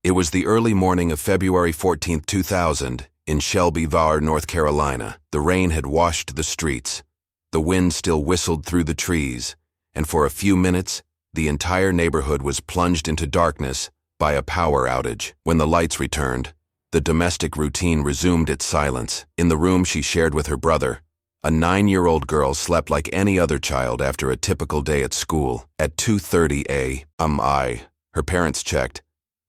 It was the early morning of February 14, 2000, in Shelby, North Carolina. The rain had washed the streets. The wind still whistled through the trees, and for a few minutes, the entire neighborhood was plunged into darkness by a power outage. When the lights returned, the domestic routine resumed its silence. In the room she shared with her brother, a 9-year-old girl slept like any other child after a typical day at school. At 2:30 a.m., her parents checked.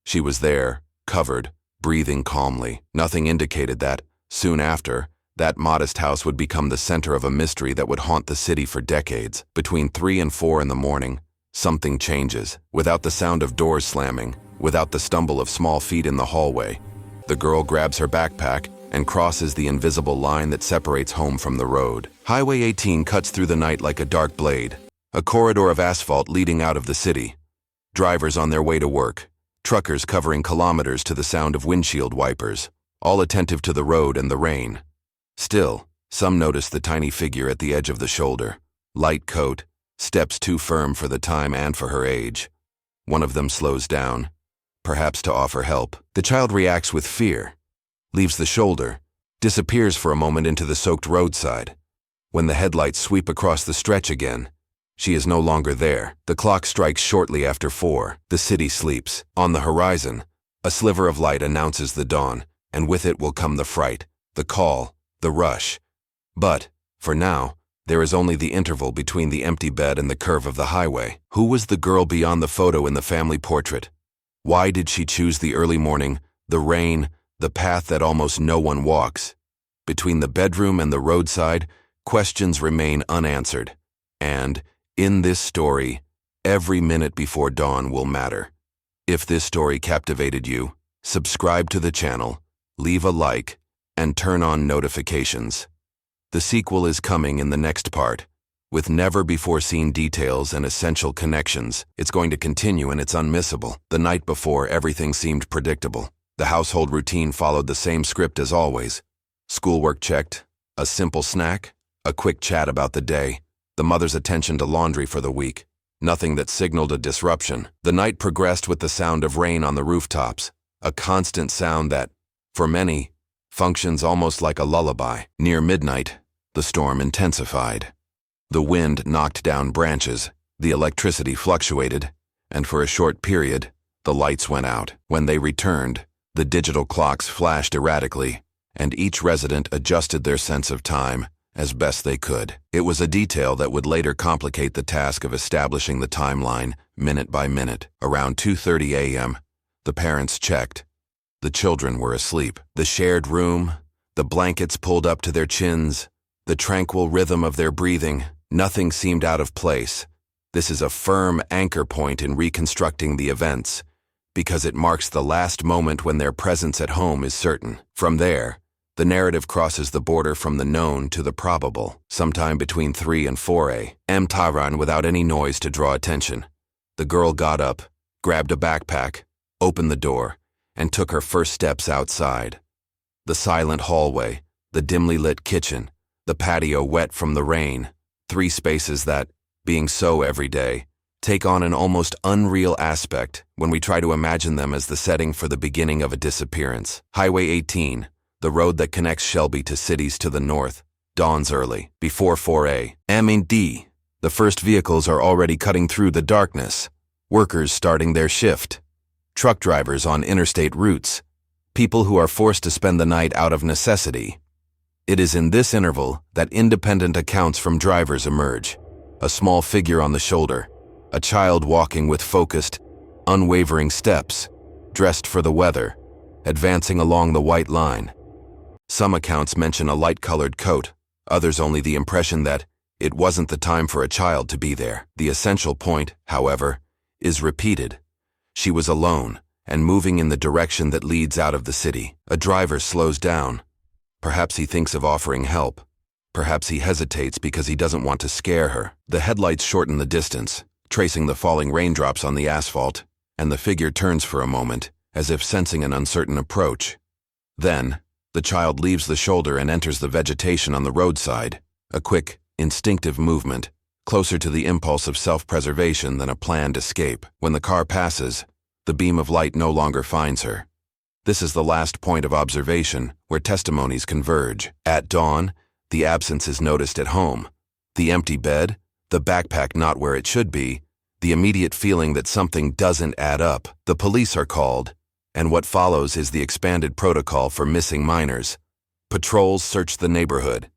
She was there, covered, breathing calmly. Nothing indicated that, soon after, that modest house would become the center of a mystery that would haunt the city for decades. Between 3 and 4 in the morning, something changes. Without the sound of doors slamming, without the stumble of small feet in the hallway, the girl grabs her backpack and crosses the invisible line that separates home from the road. Highway 18 cuts through the night like a dark blade, a corridor of asphalt leading out of the city. Drivers on their way to work, truckers covering kilometers to the sound of windshield wipers, all attentive to the road and the rain. Still, some notice the tiny figure at the edge of the shoulder. Light coat, steps too firm for the time and for her age. One of them slows down, perhaps to offer help. The child reacts with fear, leaves the shoulder, disappears for a moment into the soaked roadside. When the headlights sweep across the stretch again, she is no longer there. The clock strikes shortly after 4. The city sleeps. On the horizon, a sliver of light announces the dawn, and with it will come the fright, the call, the rush. But, for now, there is only the interval between the empty bed and the curve of the highway. Who was the girl beyond the photo in the family portrait? Why did she choose the early morning, the rain, the path that almost no one walks? Between the bedroom and the roadside, questions remain unanswered. And, in this story, every minute before dawn will matter. If this story captivated you, subscribe to the channel, leave a like, and turn on notifications. The sequel is coming in the next part, with never-before-seen details and essential connections. It's going to continue and it's unmissable. The night before, everything seemed predictable. The household routine followed the same script as always. Schoolwork checked, a simple snack, a quick chat about the day, the mother's attention to laundry for the week. Nothing that signaled a disruption. The night progressed with the sound of rain on the rooftops, a constant sound that, for many, functions almost like a lullaby. Near midnight, the storm intensified. The wind knocked down branches, the electricity fluctuated, and for a short period, the lights went out. When they returned, the digital clocks flashed erratically, and each resident adjusted their sense of time as best they could. It was a detail that would later complicate the task of establishing the timeline, minute by minute. Around 2:30 a.m., the parents checked. The children were asleep. The shared room, the blankets pulled up to their chins, the tranquil rhythm of their breathing, nothing seemed out of place. This is a firm anchor point in reconstructing the events, because it marks the last moment when their presence at home is certain. From there, the narrative crosses the border from the known to the probable, sometime between 3 and 4 a.m. Tehran without any noise to draw attention. The girl got up, grabbed a backpack, opened the door, and took her first steps outside. The silent hallway, the dimly lit kitchen, the patio wet from the rain, 3 spaces that, being so every day, take on an almost unreal aspect when we try to imagine them as the setting for the beginning of a disappearance. Highway 18, the road that connects Shelby to cities to the north, dawns early, before 4 a.m. The first vehicles are already cutting through the darkness, workers starting their shift, truck drivers on interstate routes, people who are forced to spend the night out of necessity. It is in this interval that independent accounts from drivers emerge. A small figure on the shoulder, a child walking with focused, unwavering steps, dressed for the weather, advancing along the white line. Some accounts mention a light-colored coat, others only the impression that it wasn't the time for a child to be there. The essential point, however, is repeated. She was alone and moving in the direction that leads out of the city. A driver slows down. Perhaps he thinks of offering help. Perhaps he hesitates because he doesn't want to scare her. The headlights shorten the distance, tracing the falling raindrops on the asphalt, and the figure turns for a moment, as if sensing an uncertain approach. Then, the child leaves the shoulder and enters the vegetation on the roadside, a quick, instinctive movement, closer to the impulse of self-preservation than a planned escape. When the car passes, The beam of light no longer finds her. This is the last point of observation where testimonies converge. At dawn, the absence is noticed at home. The empty bed, the backpack not where it should be, the immediate feeling that something doesn't add up. The police are called, and what follows is the expanded protocol for missing minors. Patrols search the neighborhood.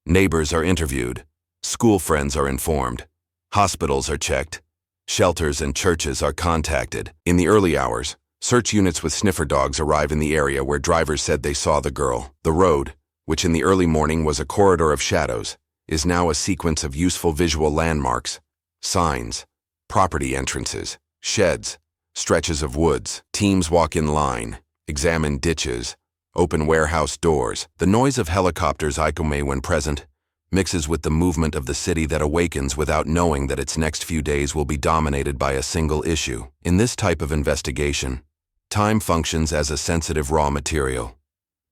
Neighbors are interviewed. School friends are informed. Hospitals are checked. Shelters and churches are contacted. In the early hours, search units with sniffer dogs arrive in the area where drivers said they saw the girl. The road, which in the early morning was a corridor of shadows, is now a sequence of useful visual landmarks, signs, property entrances, sheds, stretches of woods. Teams walk in line, examine ditches, open warehouse doors. The noise of helicopters when present mixes with the movement of the city that awakens without knowing that its next few days will be dominated by a single issue. In this type of investigation, time functions as a sensitive raw material.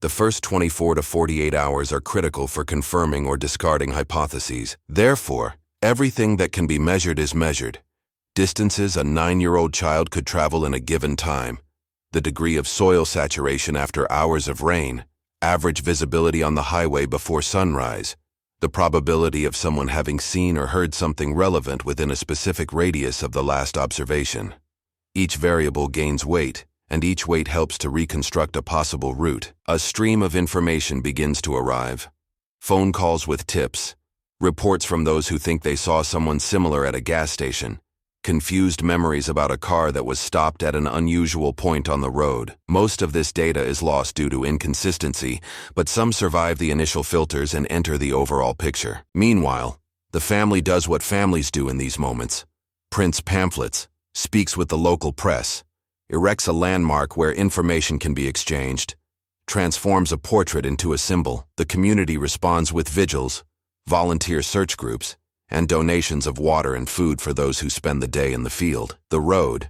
The first 24 to 48 hours are critical for confirming or discarding hypotheses. Therefore, everything that can be measured is measured. Distances a 9-year-old child could travel in a given time, the degree of soil saturation after hours of rain, average visibility on the highway before sunrise, the probability of someone having seen or heard something relevant within a specific radius of the last observation. Each variable gains weight, and each weight helps to reconstruct a possible route. A stream of information begins to arrive. Phone calls with tips, reports from those who think they saw someone similar at a gas station, confused memories about a car that was stopped at an unusual point on the road. Most of this data is lost due to inconsistency, but some survive the initial filters and enter the overall picture. Meanwhile, the family does what families do in these moments: prints pamphlets, speaks with the local press, erects a landmark where information can be exchanged, transforms a portrait into a symbol. The community responds with vigils, volunteer search groups, and donations of water and food for those who spend the day in the field. The road,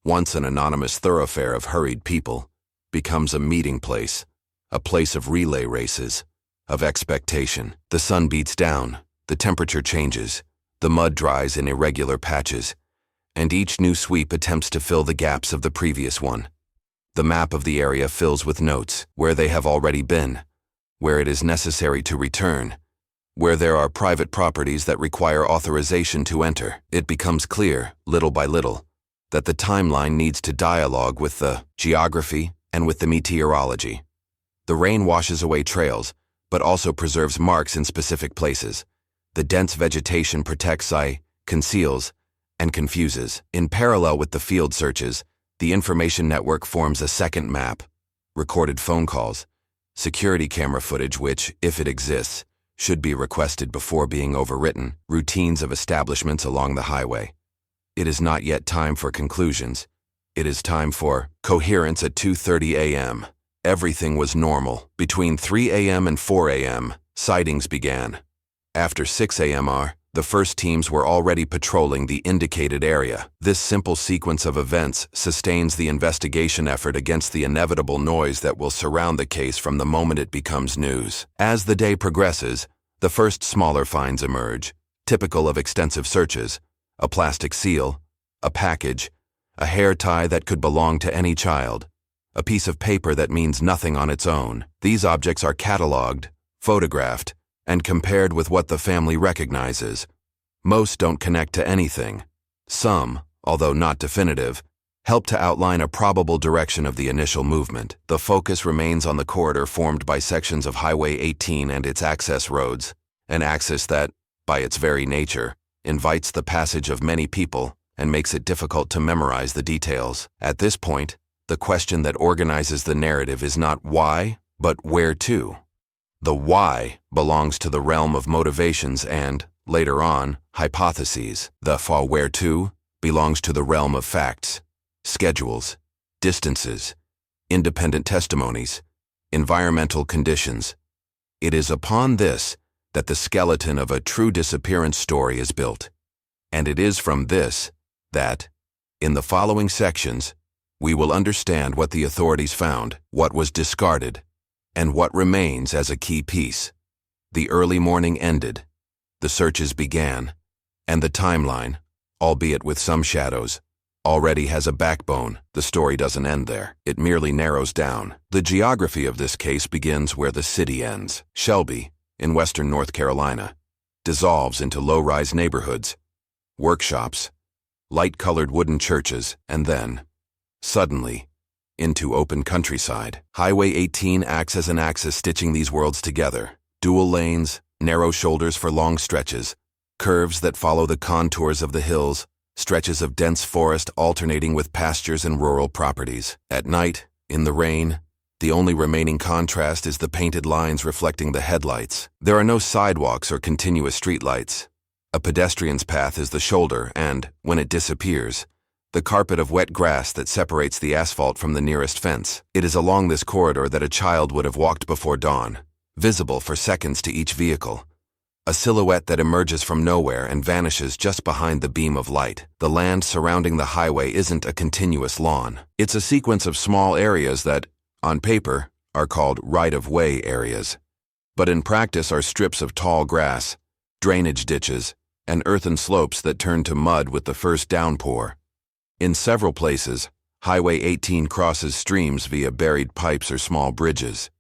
once an anonymous thoroughfare of hurried people, becomes a meeting place, a place of relay races, of expectation. The sun beats down, the temperature changes, the mud dries in irregular patches, and each new sweep attempts to fill the gaps of the previous one. The map of the area fills with notes, where they have already been, where it is necessary to return, where there are private properties that require authorization to enter. It becomes clear, little by little, that the timeline needs to dialogue with the geography and with the meteorology. The rain washes away trails, but also preserves marks in specific places. The dense vegetation protects, conceals, and confuses. In parallel with the field searches, the information network forms a second map: recorded phone calls, security camera footage which, if it exists, should be requested before being overwritten, routines of establishments along the highway. It is not yet time for conclusions. It is time for coherence. At 2:30 a.m., everything was normal. Between 3 a.m. and 4 a.m., sightings began. After 6 a.m. the first teams were already patrolling the indicated area. This simple sequence of events sustains the investigation effort against the inevitable noise that will surround the case from the moment it becomes news. As the day progresses, the first smaller finds emerge, typical of extensive searches: a plastic seal, a package, a hair tie that could belong to any child, a piece of paper that means nothing on its own. These objects are catalogued, photographed, and compared with what the family recognizes. Most don't connect to anything. Some, although not definitive, help to outline a probable direction of the initial movement. The focus remains on the corridor formed by sections of Highway 18 and its access roads, an axis that, by its very nature, invites the passage of many people and makes it difficult to memorize the details. At this point, the question that organizes the narrative is not why, but where to. The why belongs to the realm of motivations and, later on, hypotheses. The where to belongs to the realm of facts, schedules, distances, independent testimonies, environmental conditions. It is upon this that the skeleton of a true disappearance story is built. And it is from this that, in the following sections, we will understand what the authorities found, what was discarded, and what remains as a key piece. The early morning ended, the searches began, and the timeline, albeit with some shadows, already has a backbone. The story doesn't end there. It merely narrows down. The geography of this case begins where the city ends. Shelby, in western North Carolina, dissolves into low-rise neighborhoods, workshops, light-colored wooden churches, and then, suddenly, into open countryside. Highway 18 acts as an axis stitching these worlds together. Dual lanes, narrow shoulders for long stretches, curves that follow the contours of the hills, stretches of dense forest alternating with pastures and rural properties. At night, in the rain, the only remaining contrast is the painted lines reflecting the headlights. There are no sidewalks or continuous streetlights. A pedestrian's path is the shoulder and, when it disappears, the carpet of wet grass that separates the asphalt from the nearest fence. It is along this corridor that a child would have walked before dawn, visible for seconds to each vehicle. A silhouette that emerges from nowhere and vanishes just behind the beam of light. The land surrounding the highway isn't a continuous lawn. It's a sequence of small areas that, on paper, are called right-of-way areas, but in practice are strips of tall grass, drainage ditches, and earthen slopes that turn to mud with the first downpour. In several places, Highway 18 crosses streams via buried pipes or small bridges.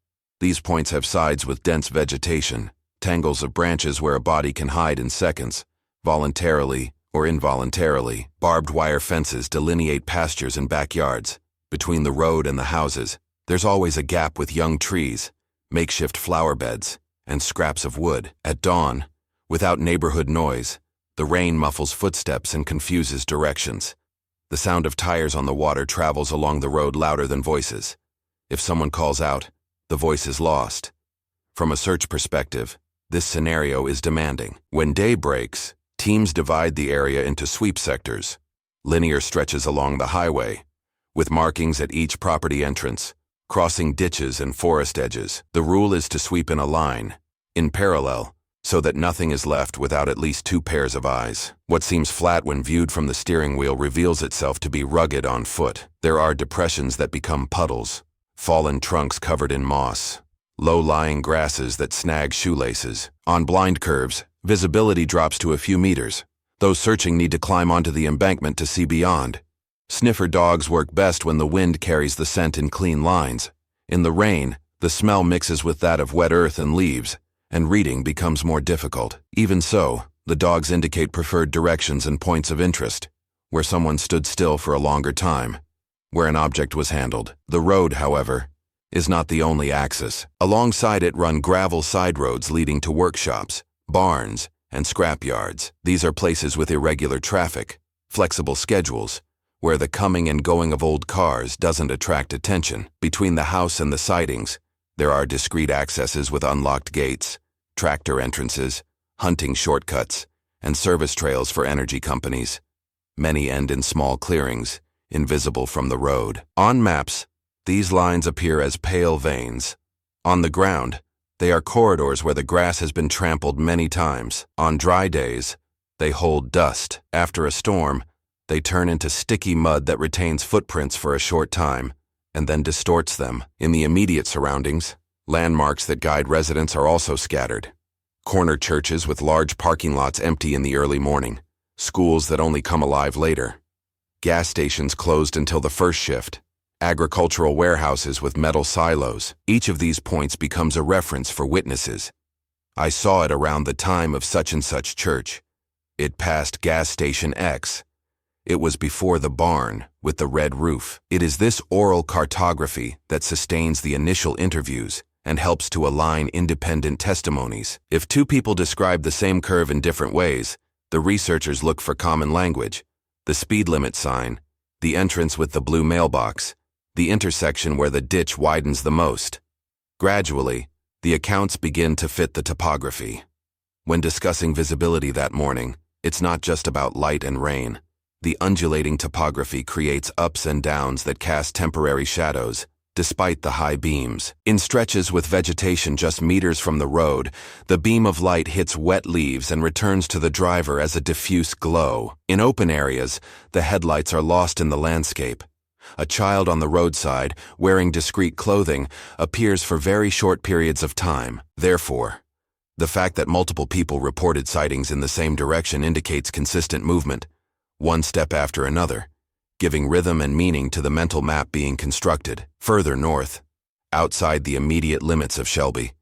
These points have sides with dense vegetation, tangles of branches where a body can hide in seconds, voluntarily or involuntarily. Barbed wire fences delineate pastures and backyards. Between the road and the houses, there's always a gap with young trees, makeshift flower beds, and scraps of wood. At dawn, without neighborhood noise, the rain muffles footsteps and confuses directions. The sound of tires on the water travels along the road louder than voices. If someone calls out, the voice is lost. From a search perspective, this scenario is demanding. When day breaks, teams divide the area into sweep sectors, linear stretches along the highway, with markings at each property entrance, crossing ditches and forest edges. The rule is to sweep in a line, in parallel, so that nothing is left without at least two pairs of eyes. What seems flat when viewed from the steering wheel reveals itself to be rugged on foot. There are depressions that become puddles, fallen trunks covered in moss, low-lying grasses that snag shoelaces. On blind curves, visibility drops to a few meters. Those searching need to climb onto the embankment to see beyond. Sniffer dogs work best when the wind carries the scent in clean lines. In the rain, the smell mixes with that of wet earth and leaves, and reading becomes more difficult. Even so, the dogs indicate preferred directions and points of interest, where someone stood still for a longer time, where an object was handled. The road, however, is not the only axis. Alongside it run gravel side roads leading to workshops, barns, and scrap yards. These are places with irregular traffic, flexible schedules, where the coming and going of old cars doesn't attract attention. Between the house and the sidings, there are discreet accesses with unlocked gates, tractor entrances, hunting shortcuts, and service trails for energy companies. Many end in small clearings, invisible from the road. On maps, these lines appear as pale veins. On the ground, they are corridors where the grass has been trampled many times. On dry days, they hold dust. After a storm, they turn into sticky mud that retains footprints for a short time, and then distorts them. In the immediate surroundings, landmarks that guide residents are also scattered. Corner churches with large parking lots empty in the early morning, schools that only come alive later, gas stations closed until the first shift, agricultural warehouses with metal silos. Each of these points becomes a reference for witnesses. I saw it around the time of such and such church. It passed gas station X. It was before the barn with the red roof. It is this oral cartography that sustains the initial interviews and helps to align independent testimonies. If two people describe the same curve in different ways, the researchers look for common language: the speed limit sign, the entrance with the blue mailbox, the intersection where the ditch widens the most. Gradually, the accounts begin to fit the topography. When discussing visibility that morning, it's not just about light and rain. The undulating topography creates ups and downs that cast temporary shadows, despite the high beams. In stretches with vegetation just meters from the road, the beam of light hits wet leaves and returns to the driver as a diffuse glow. In open areas, the headlights are lost in the landscape. A child on the roadside, wearing discreet clothing, appears for very short periods of time. Therefore, the fact that multiple people reported sightings in the same direction indicates consistent movement, one step after another, giving rhythm and meaning to the mental map being constructed. Further north, outside the immediate limits of Shelby,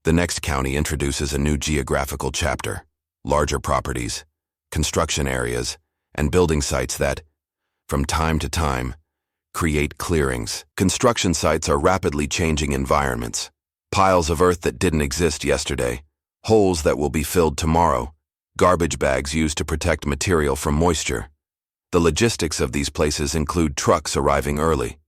the next county introduces a new geographical chapter: larger properties, construction areas, and building sites that, from time to time, create clearings. Construction sites are rapidly changing environments. Piles of earth that didn't exist yesterday, holes that will be filled tomorrow, garbage bags used to protect material from moisture. The logistics of these places include trucks arriving early,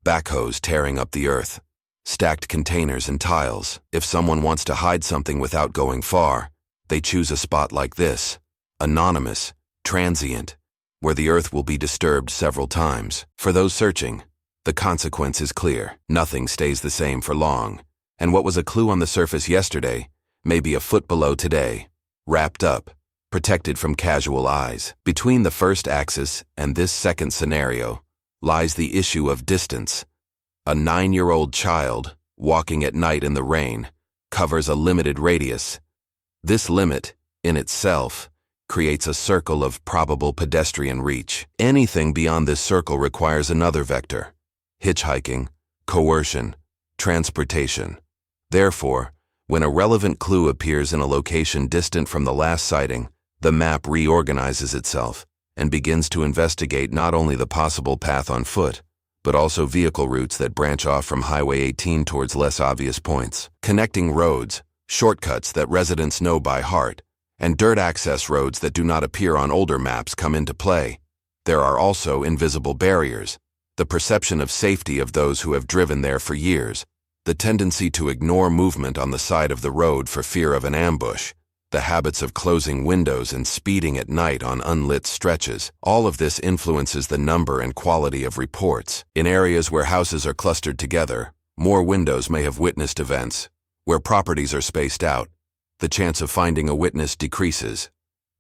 backhoes tearing up the earth, stacked containers and tiles. If someone wants to hide something without going far, they choose a spot like this: anonymous, transient, where the earth will be disturbed several times. For those searching, the consequence is clear. Nothing stays the same for long, and what was a clue on the surface yesterday may be a foot below today, wrapped up, protected from casual eyes. Between the first axis and this second scenario lies the issue of distance. A 9-year-old child, walking at night in the rain, covers a limited radius. This limit, in itself, creates a circle of probable pedestrian reach. Anything beyond this circle requires another vector: hitchhiking, coercion, transportation. Therefore, when a relevant clue appears in a location distant from the last sighting, the map reorganizes itself and begins to investigate not only the possible path on foot, but also vehicle routes that branch off from Highway 18 towards less obvious points. Connecting roads, shortcuts that residents know by heart, and dirt access roads that do not appear on older maps come into play. There are also invisible barriers: the perception of safety of those who have driven there for years, the tendency to ignore movement on the side of the road for fear of an ambush, the habits of closing windows and speeding at night on unlit stretches. All of this influences the number and quality of reports. In areas where houses are clustered together, more windows may have witnessed events. Where properties are spaced out, the chance of finding a witness decreases.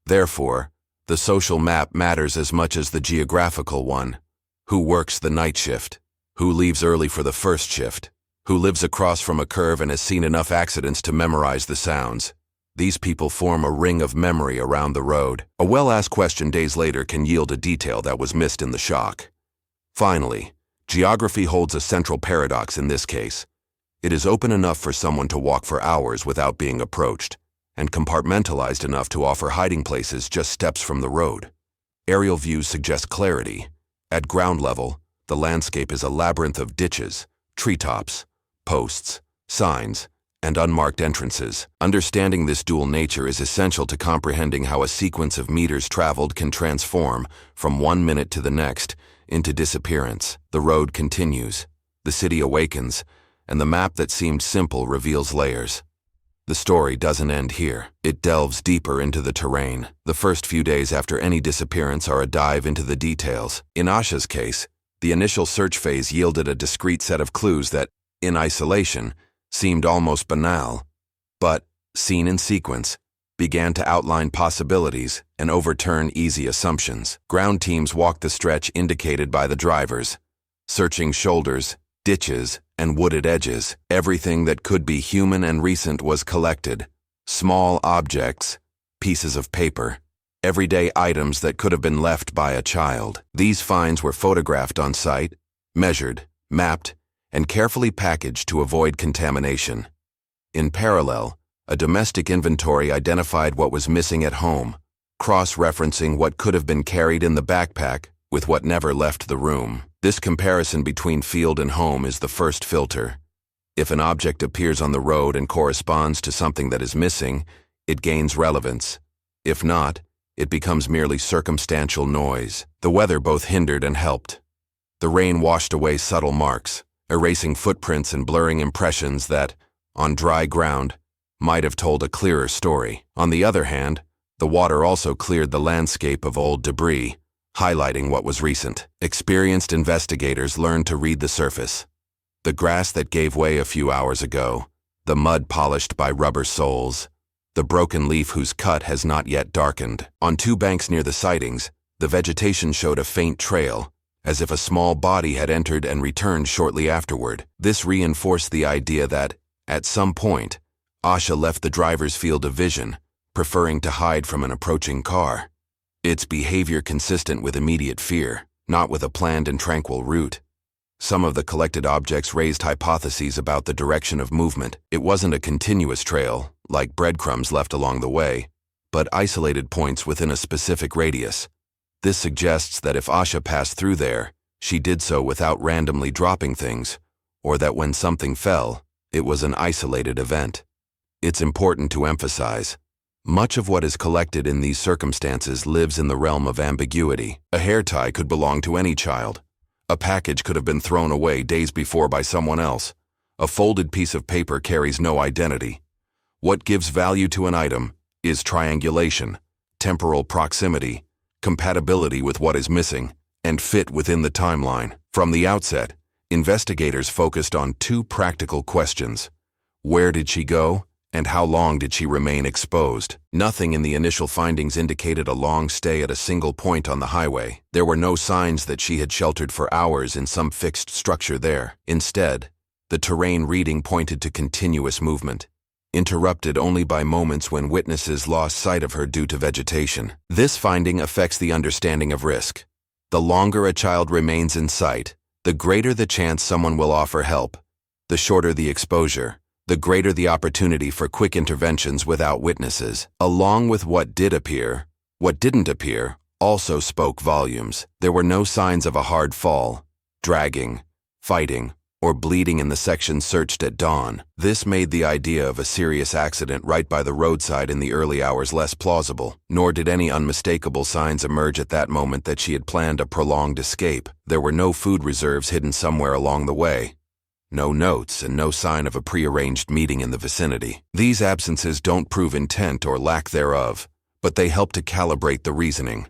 Therefore, the social map matters as much as the geographical one. Who works the night shift? Who leaves early for the first shift? Who lives across from a curve and has seen enough accidents to memorize the sounds? These people form a ring of memory around the road. A well-asked question days later can yield a detail that was missed in the shock. Finally, geography holds a central paradox in this case. It is open enough for someone to walk for hours without being approached, and compartmentalized enough to offer hiding places just steps from the road. Aerial views suggest clarity. At ground level, the landscape is a labyrinth of ditches, treetops, posts, signs, and unmarked entrances. Understanding this dual nature is essential to comprehending how a sequence of meters traveled can transform, from 1 minute to the next, into disappearance. The road continues, the city awakens, and the map that seemed simple reveals layers. The story doesn't end here. It delves deeper into the terrain. The first few days after any disappearance are a dive into the details. In Asha's case, the initial search phase yielded a discrete set of clues that, in isolation, seemed almost banal, but, seen in sequence, began to outline possibilities and overturn easy assumptions. Ground teams walked the stretch indicated by the drivers, searching shoulders, ditches, and wooded edges. Everything that could be human and recent was collected: small objects, pieces of paper, everyday items that could have been left by a child. These finds were photographed on site, measured, mapped, and carefully packaged to avoid contamination. In parallel, a domestic inventory identified what was missing at home, cross-referencing what could have been carried in the backpack with what never left the room. This comparison between field and home is the first filter. If an object appears on the road and corresponds to something that is missing, it gains relevance. If not, it becomes merely circumstantial noise. The weather both hindered and helped. The rain washed away subtle marks, erasing footprints and blurring impressions that, on dry ground, might have told a clearer story. On the other hand, the water also cleared the landscape of old debris, highlighting what was recent. Experienced investigators learned to read the surface. The grass that gave way a few hours ago, the mud polished by rubber soles, the broken leaf whose cut has not yet darkened. On 2 banks near the sightings, the vegetation showed a faint trail, as if a small body had entered and returned shortly afterward. This reinforced the idea that, at some point, Asha left the driver's field of vision, preferring to hide from an approaching car. Its behavior consistent with immediate fear. not with a planned and tranquil route. Some of the collected objects raised hypotheses about the direction of movement. It wasn't a continuous trail, like breadcrumbs left along the way, but isolated points within a specific radius. This suggests that if Asha passed through there, she did so without randomly dropping things, or that when something fell, it was an isolated event. It's important to emphasize, much of what is collected in these circumstances lives in the realm of ambiguity. A hair tie could belong to any child. A package could have been thrown away days before by someone else. A folded piece of paper carries no identity. What gives value to an item is triangulation, temporal proximity, compatibility with what is missing, and fit within the timeline. From the outset, investigators focused on two practical questions. Where did she go, and how long did she remain exposed? Nothing in the initial findings indicated a long stay at a single point on the highway. There were no signs that she had sheltered for hours in some fixed structure there. Instead, the terrain reading pointed to continuous movement, interrupted only by moments when witnesses lost sight of her due to vegetation. This finding affects the understanding of risk. The longer a child remains in sight, the greater the chance someone will offer help. The shorter the exposure, the greater the opportunity for quick interventions without witnesses. Along with what did appear, what didn't appear also spoke volumes. There were no signs of a hard fall, dragging, fighting, or bleeding in the section searched at dawn. This made the idea of a serious accident right by the roadside in the early hours less plausible, nor did any unmistakable signs emerge at that moment that she had planned a prolonged escape. There were no food reserves hidden somewhere along the way. No notes and no sign of a prearranged meeting in the vicinity. These absences don't prove intent or lack thereof, but they help to calibrate the reasoning.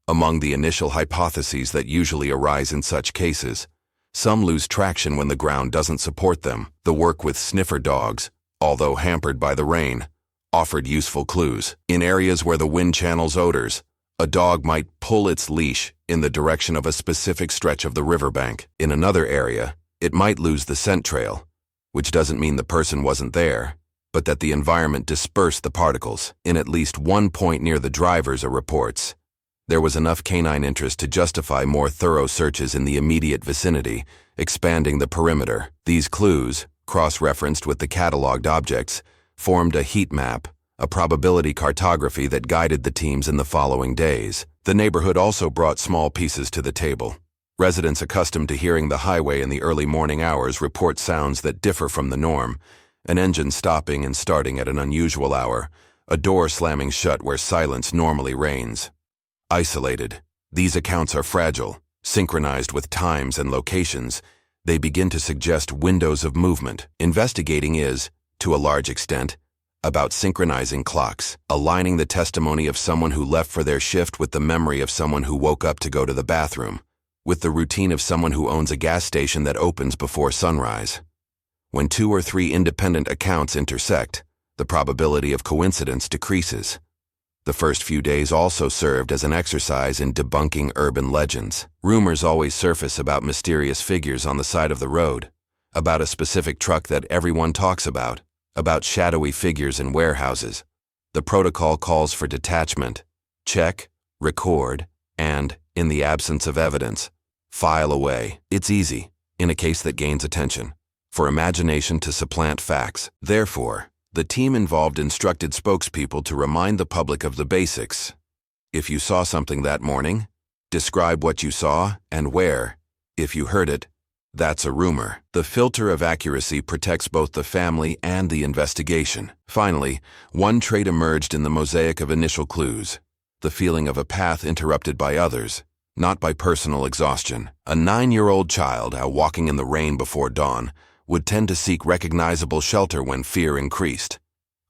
Among the initial hypotheses that usually arise in such cases, some lose traction when the ground doesn't support them. The work with sniffer dogs, although hampered by the rain, offered useful clues. In areas where the wind channels odors, a dog might pull its leash in the direction of a specific stretch of the riverbank. In another area, it might lose the scent trail, which doesn't mean the person wasn't there, but that the environment dispersed the particles. In at least one point near the drivers, reports, there was enough canine interest to justify more thorough searches in the immediate vicinity, expanding the perimeter. These clues, cross-referenced with the cataloged objects, formed a heat map, a probability cartography that guided the teams in the following days. The neighborhood also brought small pieces to the table. Residents accustomed to hearing the highway in the early morning hours report sounds that differ from the norm: an engine stopping and starting at an unusual hour, a door slamming shut where silence normally reigns. Isolated, these accounts are fragile. Synchronized with times and locations, they begin to suggest windows of movement. Investigating is, to a large extent, about synchronizing clocks, aligning the testimony of someone who left for their shift with the memory of someone who woke up to go to the bathroom, with the routine of someone who owns a gas station that opens before sunrise. When 2 or 3 independent accounts intersect, the probability of coincidence decreases. The first few days also served as an exercise in debunking urban legends. Rumors always surface about mysterious figures on the side of the road, about a specific truck that everyone talks about shadowy figures in warehouses. The protocol calls for detachment, check, record, and, in the absence of evidence, file away. It's easy, in a case that gains attention, for imagination to supplant facts. Therefore, the team involved instructed spokespeople to remind the public of the basics. If you saw something that morning, describe what you saw and where. If you heard it, that's a rumor. The filter of accuracy protects both the family and the investigation. Finally, one trait emerged in the mosaic of initial clues: the feeling of a path interrupted by others, not by personal exhaustion. A 9-year-old child out walking in the rain before dawn would tend to seek recognizable shelter when fear increased.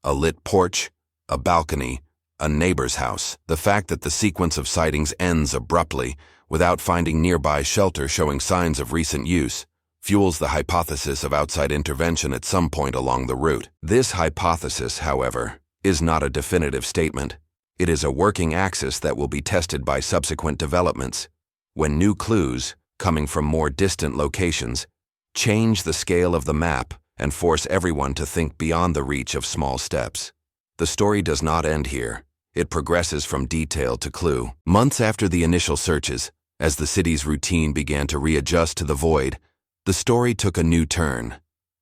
A lit porch, a balcony, a neighbor's house. The fact that the sequence of sightings ends abruptly, without finding nearby shelter showing signs of recent use, fuels the hypothesis of outside intervention at some point along the route. This hypothesis, however, is not a definitive statement. It is a working axis that will be tested by subsequent developments, when new clues, coming from more distant locations, change the scale of the map and force everyone to think beyond the reach of small steps. The story does not end here. It progresses from detail to clue. Months after the initial searches, As the city's routine began to readjust to the void, the story took a new turn.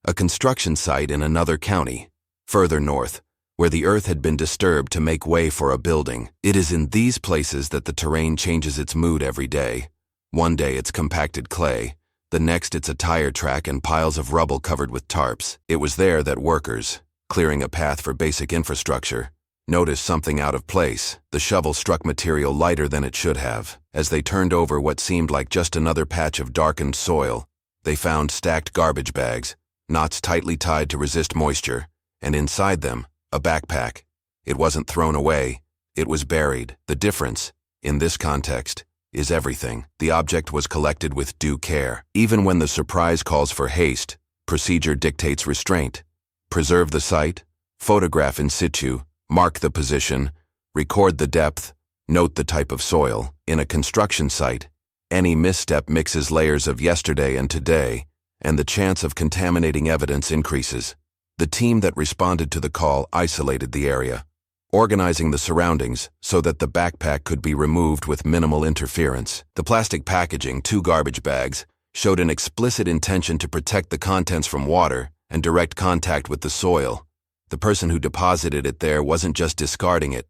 A construction site in another county, further north, where the earth had been disturbed to make way for a building. It is in these places that the terrain changes its mood every day. One day it's compacted clay, the next it's a tire track and piles of rubble covered with tarps. It was there that workers, clearing a path for basic infrastructure, noticed something out of place. The shovel struck material lighter than it should have. As they turned over what seemed like just another patch of darkened soil, they found stacked garbage bags, knots tightly tied to resist moisture, and inside them, a backpack. It wasn't thrown away, it was buried. The difference, in this context, is everything. The object was collected with due care. Even when the surprise calls for haste, procedure dictates restraint. Preserve the site, photograph in situ, mark the position, record the depth, note the type of soil. In a construction site, any misstep mixes layers of yesterday and today, and the chance of contaminating evidence increases. The team that responded to the call isolated the area, organizing the surroundings so that the backpack could be removed with minimal interference. The plastic packaging, 2 garbage bags, showed an explicit intention to protect the contents from water and direct contact with the soil. The person who deposited it there wasn't just discarding it.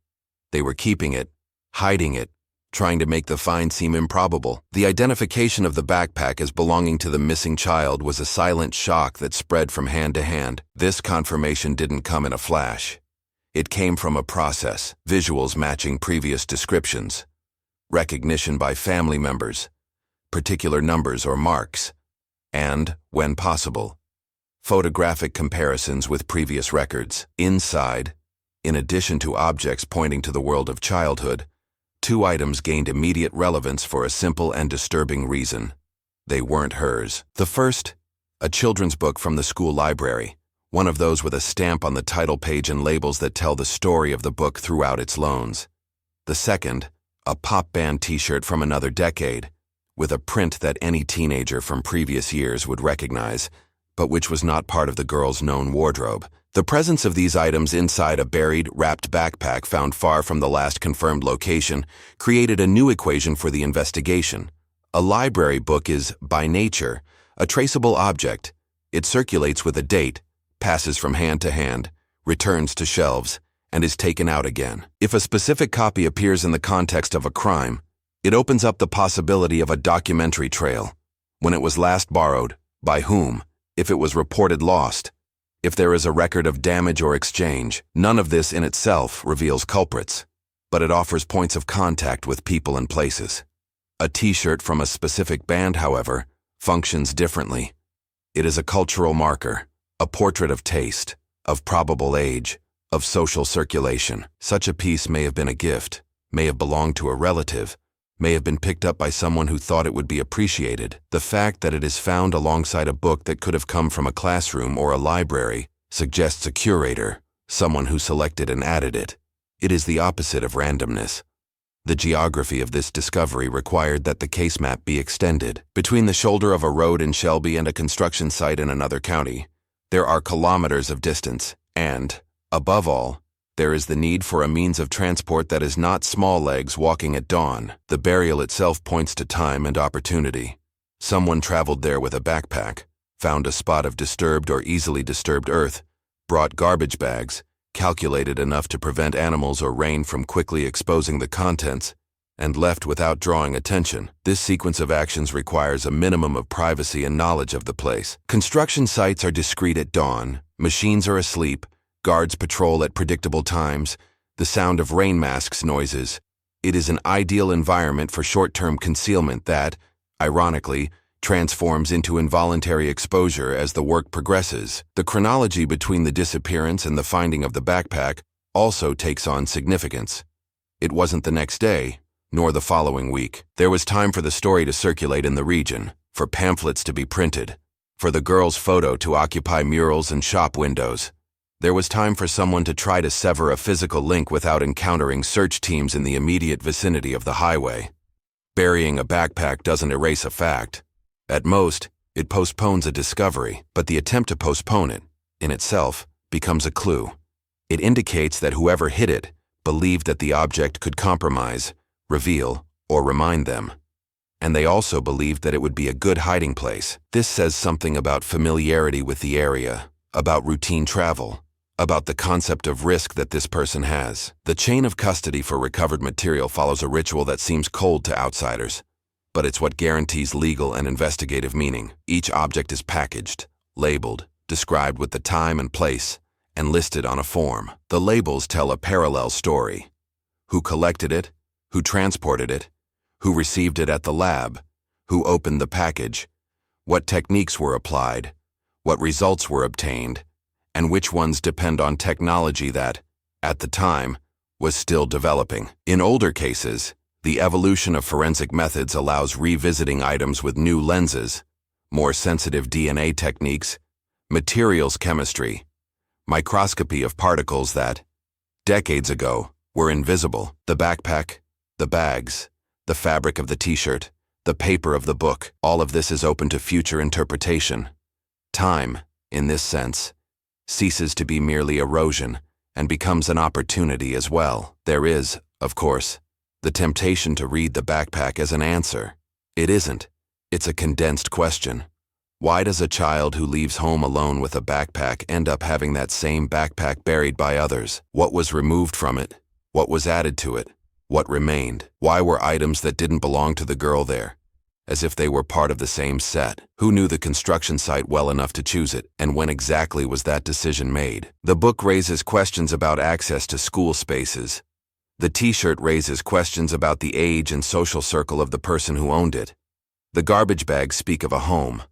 They were keeping it, hiding it, trying to make the find seem improbable. The identification of the backpack as belonging to the missing child was a silent shock that spread from hand to hand. This confirmation didn't come in a flash. It came from a process, visuals matching previous descriptions, recognition by family members, particular numbers or marks, and, when possible, photographic comparisons with previous records. Inside, in addition to objects pointing to the world of childhood, 2 items gained immediate relevance for a simple and disturbing reason. They weren't hers. The first, a children's book from the school library, one of those with a stamp on the title page and labels that tell the story of the book throughout its loans. The second, a pop band t-shirt from another decade, with a print that any teenager from previous years would recognize, but which was not part of the girl's known wardrobe. The presence of these items inside a buried, wrapped backpack found far from the last confirmed location created a new equation for the investigation. A library book is, by nature, a traceable object. It circulates with a date, passes from hand to hand, returns to shelves, and is taken out again. If a specific copy appears in the context of a crime, it opens up the possibility of a documentary trail. When it was last borrowed, by whom, if it was reported lost, if there is a record of damage or exchange. None of this in itself reveals culprits, but it offers points of contact with people and places. A t-shirt from a specific band, however, functions differently. It is a cultural marker, a portrait of taste, of probable age, of social circulation. Such a piece may have been a gift, may have belonged to a relative, may have been picked up by someone who thought it would be appreciated. The fact that it is found alongside a book that could have come from a classroom or a library suggests a curator, someone who selected and added it. It is the opposite of randomness. The geography of this discovery required that the case map be extended. Between the shoulder of a road in Shelby and a construction site in another county, there are kilometers of distance, and, above all, there is the need for a means of transport that is not small legs walking at dawn. The burial itself points to time and opportunity. Someone traveled there with a backpack, found a spot of disturbed or easily disturbed earth, brought garbage bags, calculated enough to prevent animals or rain from quickly exposing the contents, and left without drawing attention. This sequence of actions requires a minimum of privacy and knowledge of the place. Construction sites are discreet at dawn, machines are asleep, guards patrol at predictable times, the sound of rain masks noises. It is an ideal environment for short-term concealment that, ironically, transforms into involuntary exposure as the work progresses. The chronology between the disappearance and the finding of the backpack also takes on significance. It wasn't the next day, nor the following week. There was time for the story to circulate in the region, for pamphlets to be printed, for the girl's photo to occupy murals and shop windows. There was time for someone to try to sever a physical link without encountering search teams in the immediate vicinity of the highway. Burying a backpack doesn't erase a fact. At most, it postpones a discovery, but the attempt to postpone it, in itself, becomes a clue. It indicates that whoever hid it believed that the object could compromise, reveal, or remind them. and they also believed that it would be a good hiding place. This says something about familiarity with the area, about routine travel, about the concept of risk that this person has. The chain of custody for recovered material follows a ritual that seems cold to outsiders, but it's what guarantees legal and investigative meaning. Each object is packaged, labeled, described with the time and place, and listed on a form. The labels tell a parallel story. Who collected it, who transported it, who received it at the lab, who opened the package, what techniques were applied, what results were obtained, and which ones depend on technology that, at the time, was still developing. In older cases, the evolution of forensic methods allows revisiting items with new lenses, more sensitive DNA techniques, materials chemistry, microscopy of particles that, decades ago, were invisible. The backpack, the bags, the fabric of the t-shirt, the paper of the book, all of this is open to future interpretation. Time, in this sense, ceases to be merely erosion and becomes an opportunity as well. There is, of course, the temptation to read the backpack as an answer. It isn't. It's a condensed question. Why does a child who leaves home alone with a backpack end up having that same backpack buried by others? What was removed from it? What was added to it? What remained? Why were items that didn't belong to the girl there? As if they were part of the same set. Who knew the construction site well enough to choose it, and when exactly was that decision made? The book raises questions about access to school spaces. The t-shirt raises questions about the age and social circle of the person who owned it. The garbage bags speak of a home,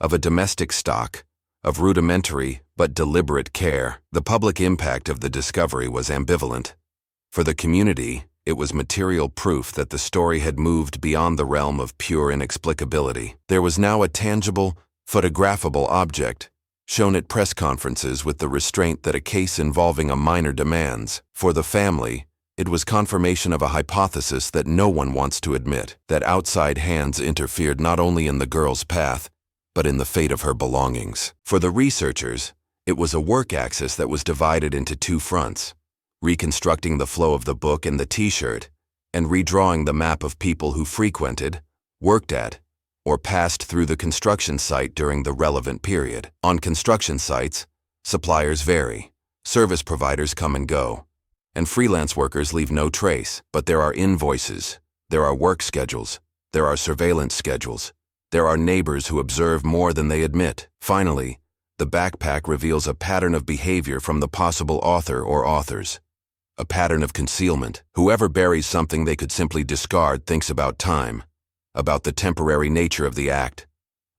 of a domestic stock, of rudimentary but deliberate care. The public impact of the discovery was ambivalent. For the community, it was material proof that the story had moved beyond the realm of pure inexplicability. There was now a tangible, photographable object, shown at press conferences with the restraint that a case involving a minor demands. For the family, it was confirmation of a hypothesis that no one wants to admit, that outside hands interfered not only in the girl's path, but in the fate of her belongings. For the researchers, it was a work axis that was divided into two fronts, reconstructing the flow of the book and the t-shirt, and redrawing the map of people who frequented, worked at, or passed through the construction site during the relevant period. On construction sites, suppliers vary, service providers come and go, and freelance workers leave no trace. But there are invoices, there are work schedules, there are surveillance schedules, there are neighbors who observe more than they admit. Finally, the backpack reveals a pattern of behavior from the possible author or authors. A pattern of concealment. Whoever buries something they could simply discard thinks about time, about the temporary nature of the act,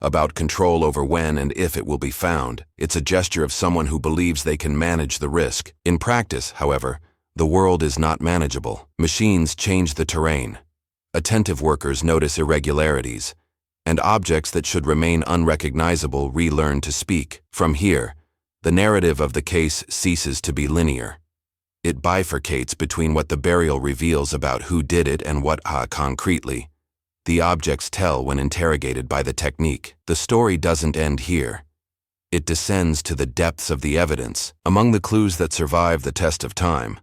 about control over when and if it will be found. It's a gesture of someone who believes they can manage the risk. In practice, however, the world is not manageable. Machines change the terrain. Attentive workers notice irregularities, and objects that should remain unrecognizable relearn to speak. From here, the narrative of the case ceases to be linear. It bifurcates between what the burial reveals about who did it and what, concretely, the objects tell when interrogated by the technique. The story doesn't end here. It descends to the depths of the evidence. Among the clues that survive the test of time,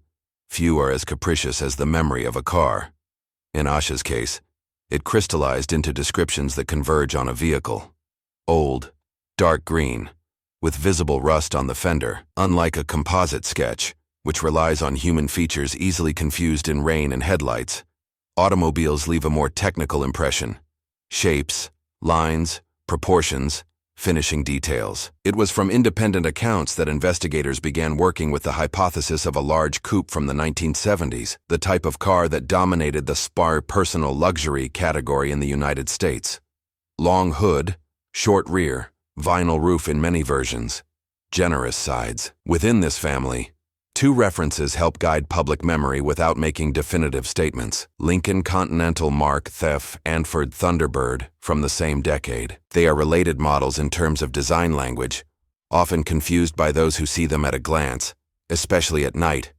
few are as capricious as the memory of a car. In Asha's case, it crystallized into descriptions that converge on a vehicle. Old, dark green, with visible rust on the fender. Unlike a composite sketch, which relies on human features easily confused in rain and headlights, automobiles leave a more technical impression. Shapes, lines, proportions, finishing details. It was from independent accounts that investigators began working with the hypothesis of a large coupe from the 1970s, the type of car that dominated the spar personal luxury category in the United States. Long hood, short rear, vinyl roof in many versions, generous sides. Within this family, two references help guide public memory without making definitive statements. Lincoln Continental Mark Thef and Ford Thunderbird from the same decade. They are related models in terms of design language, often confused by those who see them at a glance, especially at night.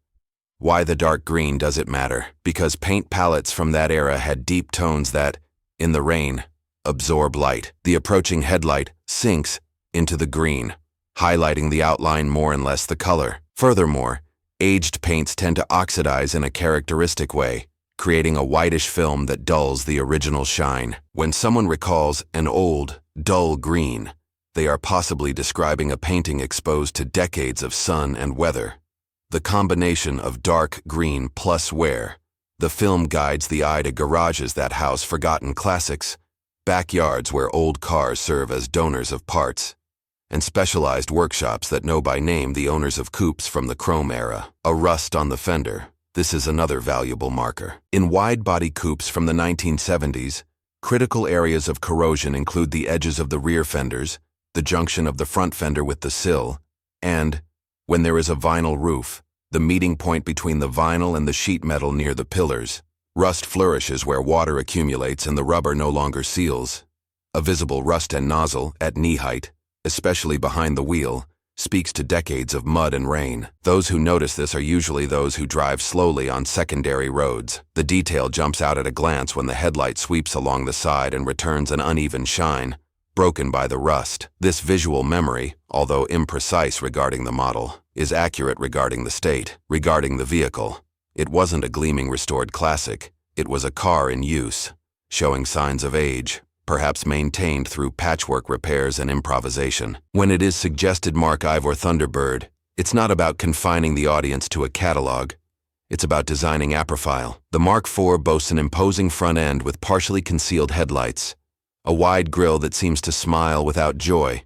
Why the dark green does it matter? Because paint palettes from that era had deep tones that, in the rain, absorb light. The approaching headlight sinks into the green, highlighting the outline more and less the color. Furthermore, aged paints tend to oxidize in a characteristic way, creating a whitish film that dulls the original shine. When someone recalls an old, dull green, they are possibly describing a painting exposed to decades of sun and weather. The combination of dark green plus wear. The film guides the eye to garages that house forgotten classics, backyards where old cars serve as donors of parts, and specialized workshops that know by name the owners of coupes from the chrome era. A rust on the fender. This is another valuable marker. In wide-body coupes from the 1970s, critical areas of corrosion include the edges of the rear fenders, the junction of the front fender with the sill, and, when there is a vinyl roof, the meeting point between the vinyl and the sheet metal near the pillars. Rust flourishes where water accumulates and the rubber no longer seals. A visible rust and nozzle, at knee height, especially behind the wheel, speaks to decades of mud and rain. Those who notice this are usually those who drive slowly on secondary roads. The detail jumps out at a glance when the headlight sweeps along the side and returns an uneven shine, broken by the rust. This visual memory, although imprecise regarding the model, is accurate regarding the state, regarding the vehicle. It wasn't a gleaming restored classic, it was a car in use, showing signs of age, perhaps maintained through patchwork repairs and improvisation. When it is suggested Mark IV or Thunderbird, it's not about confining the audience to a catalog, it's about designing a profile. The Mark IV boasts an imposing front end with partially concealed headlights, a wide grille that seems to smile without joy,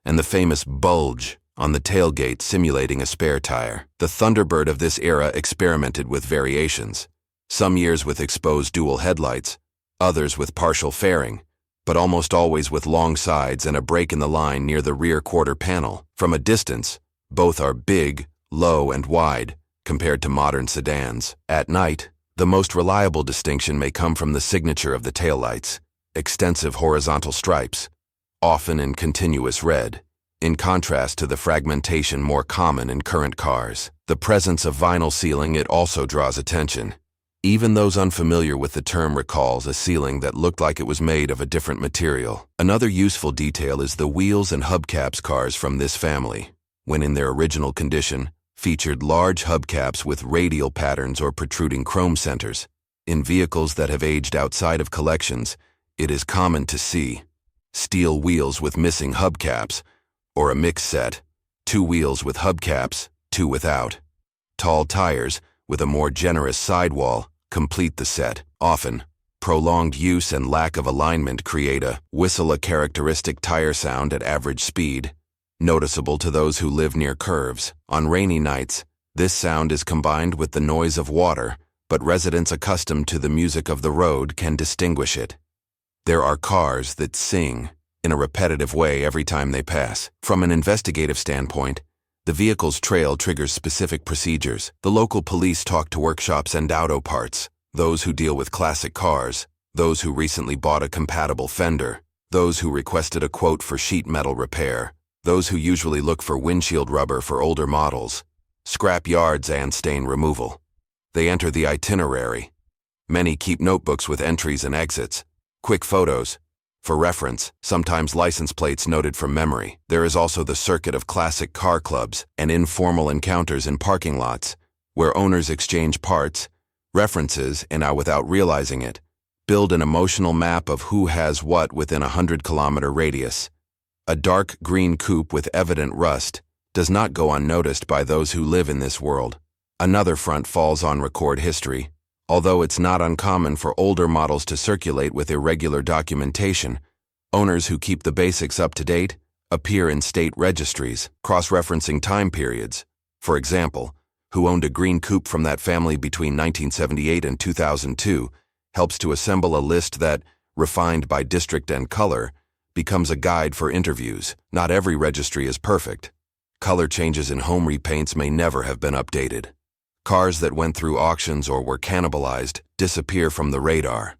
and the famous bulge on the tailgate simulating a spare tire. The Thunderbird of this era experimented with variations, some years with exposed dual headlights, others with partial fairing, but almost always with long sides and a break in the line near the rear quarter panel. From a distance, both are big, low, and wide, compared to modern sedans. At night, the most reliable distinction may come from the signature of the taillights, extensive horizontal stripes, often in continuous red, in contrast to the fragmentation more common in current cars. The presence of vinyl sealing, it also draws attention. Even those unfamiliar with the term recalls a sealing that looked like it was made of a different material. Another useful detail is the wheels and hubcaps. Cars from this family, when in their original condition, featured large hubcaps with radial patterns or protruding chrome centers. In vehicles that have aged outside of collections, it is common to see steel wheels with missing hubcaps, or a mixed set, 2 wheels with hubcaps, 2 without. Tall tires, with a more generous sidewall, complete the set. Often, prolonged use and lack of alignment create a characteristic tire sound at average speed, noticeable to those who live near curves. On rainy nights, this sound is combined with the noise of water, but residents accustomed to the music of the road can distinguish it. There are cars that sing in a repetitive way every time they pass. From an investigative standpoint, the vehicle's trail triggers specific procedures. The local police talk to workshops and auto parts, those who deal with classic cars, those who recently bought a compatible fender, those who requested a quote for sheet metal repair, those who usually look for windshield rubber for older models, scrap yards and stain removal. They enter the itinerary. Many keep notebooks with entries and exits, quick photos, for reference, sometimes license plates noted from memory. There is also the circuit of classic car clubs and informal encounters in parking lots, where owners exchange parts, references, and without realizing it, build an emotional map of who has what within a 100-kilometer radius. A dark green coupe with evident rust does not go unnoticed by those who live in this world. Another front falls on record history. Although it's not uncommon for older models to circulate with irregular documentation, owners who keep the basics up to date appear in state registries, cross-referencing time periods. For example, who owned a green coupe from that family between 1978 and 2002 helps to assemble a list that, refined by district and color, becomes a guide for interviews. Not every registry is perfect. Color changes in home repaints may never have been updated. Cars that went through auctions or were cannibalized disappear from the radar.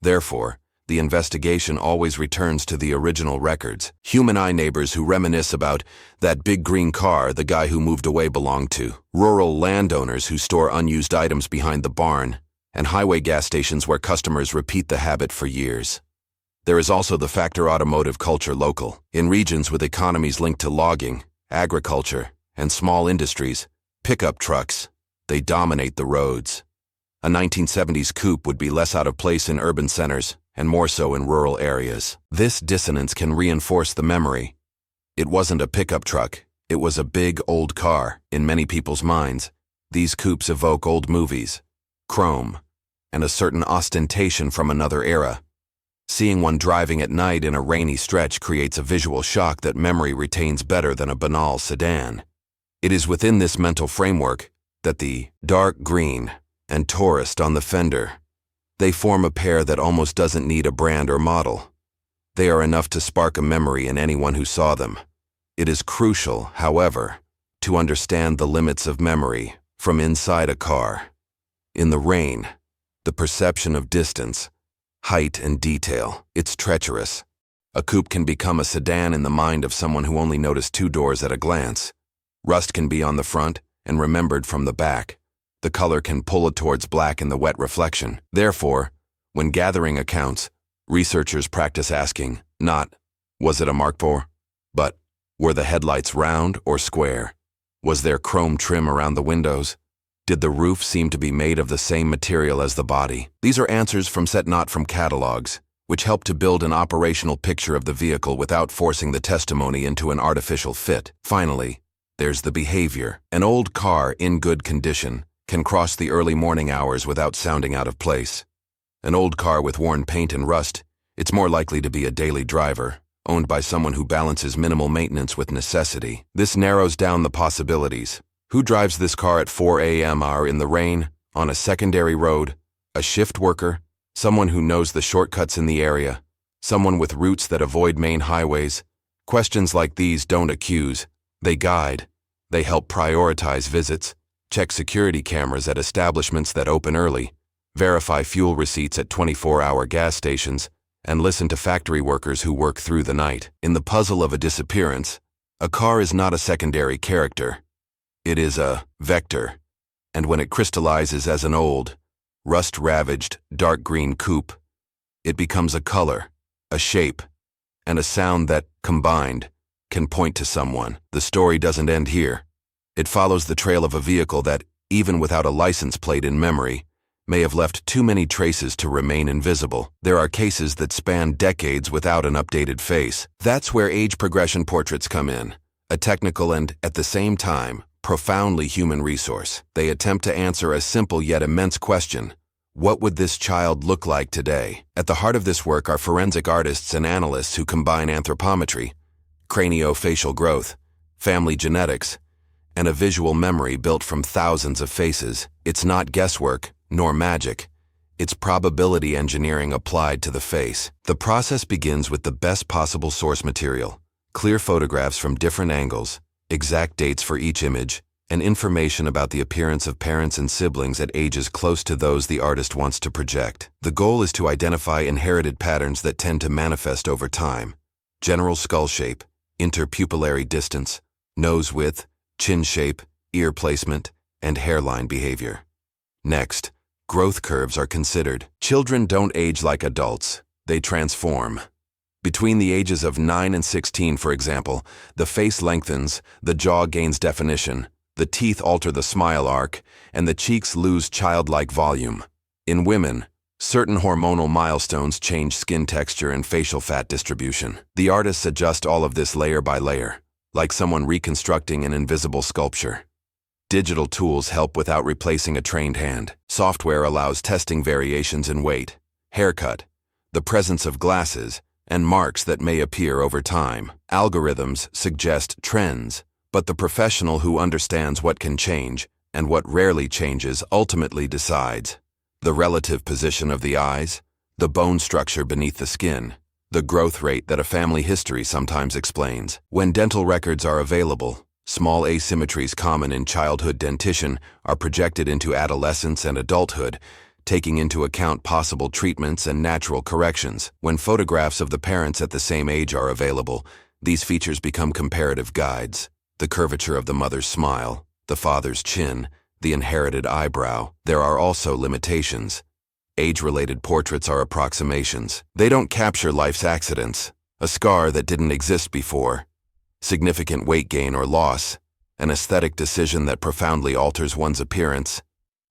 Therefore, the investigation always returns to the original records. Human eye neighbors who reminisce about that big green car the guy who moved away belonged to. Rural landowners who store unused items behind the barn, and highway gas stations where customers repeat the habit for years. There is also the factor automotive culture local. In regions with economies linked to logging, agriculture, and small industries, pickup trucks, they dominate the roads. A 1970s coupe would be less out of place in urban centers and more so in rural areas. This dissonance can reinforce the memory. It wasn't a pickup truck, it was a big old car. In many people's minds, these coupes evoke old movies, chrome, and a certain ostentation from another era. Seeing one driving at night in a rainy stretch creates a visual shock that memory retains better than a banal sedan. It is within this mental framework that the dark green and tourist on the fender, they form a pair that almost doesn't need a brand or model. They are enough to spark a memory in anyone who saw them. It is crucial, however, to understand the limits of memory from inside a car. In the rain, the perception of distance, height, and detail, it's treacherous. A coupe can become a sedan in the mind of someone who only noticed 2 doors at a glance. Rust can be on the front and remembered from the back. The color can pull it towards black in the wet reflection. Therefore, when gathering accounts, researchers practice asking, not, was it a Mark IV? But, were the headlights round or square? Was there chrome trim around the windows? Did the roof seem to be made of the same material as the body? These are answers from set not from catalogs, which help to build an operational picture of the vehicle without forcing the testimony into an artificial fit. Finally, there's the behavior. An old car in good condition can cross the early morning hours without sounding out of place. An old car with worn paint and rust, it's more likely to be a daily driver, owned by someone who balances minimal maintenance with necessity. This narrows down the possibilities. Who drives this car at 4 a.m. hour in the rain, on a secondary road? A shift worker? Someone who knows the shortcuts in the area? Someone with routes that avoid main highways? Questions like these don't accuse, they guide. They help prioritize visits, check security cameras at establishments that open early, verify fuel receipts at 24-hour gas stations, and listen to factory workers who work through the night. In the puzzle of a disappearance, a car is not a secondary character. It is a vector, and when it crystallizes as an old, rust-ravaged, dark green coupe, it becomes a color, a shape, and a sound that, combined, can point to someone. The story doesn't end here. It follows the trail of a vehicle that, even without a license plate in memory, may have left too many traces to remain invisible. There are cases that span decades without an updated face. That's where age progression portraits come in, a technical and, at the same time, profoundly human resource. They attempt to answer a simple yet immense question: what would this child look like today? At the heart of this work are forensic artists and analysts who combine anthropometry, craniofacial growth, family genetics, and a visual memory built from thousands of faces. It's not guesswork, nor magic. It's probability engineering applied to the face. The process begins with the best possible source material, clear photographs from different angles, exact dates for each image, and information about the appearance of parents and siblings at ages close to those the artist wants to project. The goal is to identify inherited patterns that tend to manifest over time: general skull shape, interpupillary distance, nose width, chin shape, ear placement, and hairline behavior. Next, growth curves are considered. Children don't age like adults, they transform. Between the ages of 9 and 16, for example, the face lengthens, the jaw gains definition, the teeth alter the smile arc, and the cheeks lose childlike volume. In women, certain hormonal milestones change skin texture and facial fat distribution. The artists adjust all of this layer by layer, like someone reconstructing an invisible sculpture. Digital tools help without replacing a trained hand. Software allows testing variations in weight, haircut, the presence of glasses, and marks that may appear over time. Algorithms suggest trends, but the professional who understands what can change and what rarely changes ultimately decides. The relative position of the eyes, the bone structure beneath the skin, the growth rate that a family history sometimes explains. When dental records are available, small asymmetries common in childhood dentition are projected into adolescence and adulthood, taking into account possible treatments and natural corrections. When photographs of the parents at the same age are available, these features become comparative guides. The curvature of the mother's smile, the father's chin, the inherited eyebrow. There are also limitations. Age-related portraits are approximations. They don't capture life's accidents, a scar that didn't exist before, significant weight gain or loss, an aesthetic decision that profoundly alters one's appearance,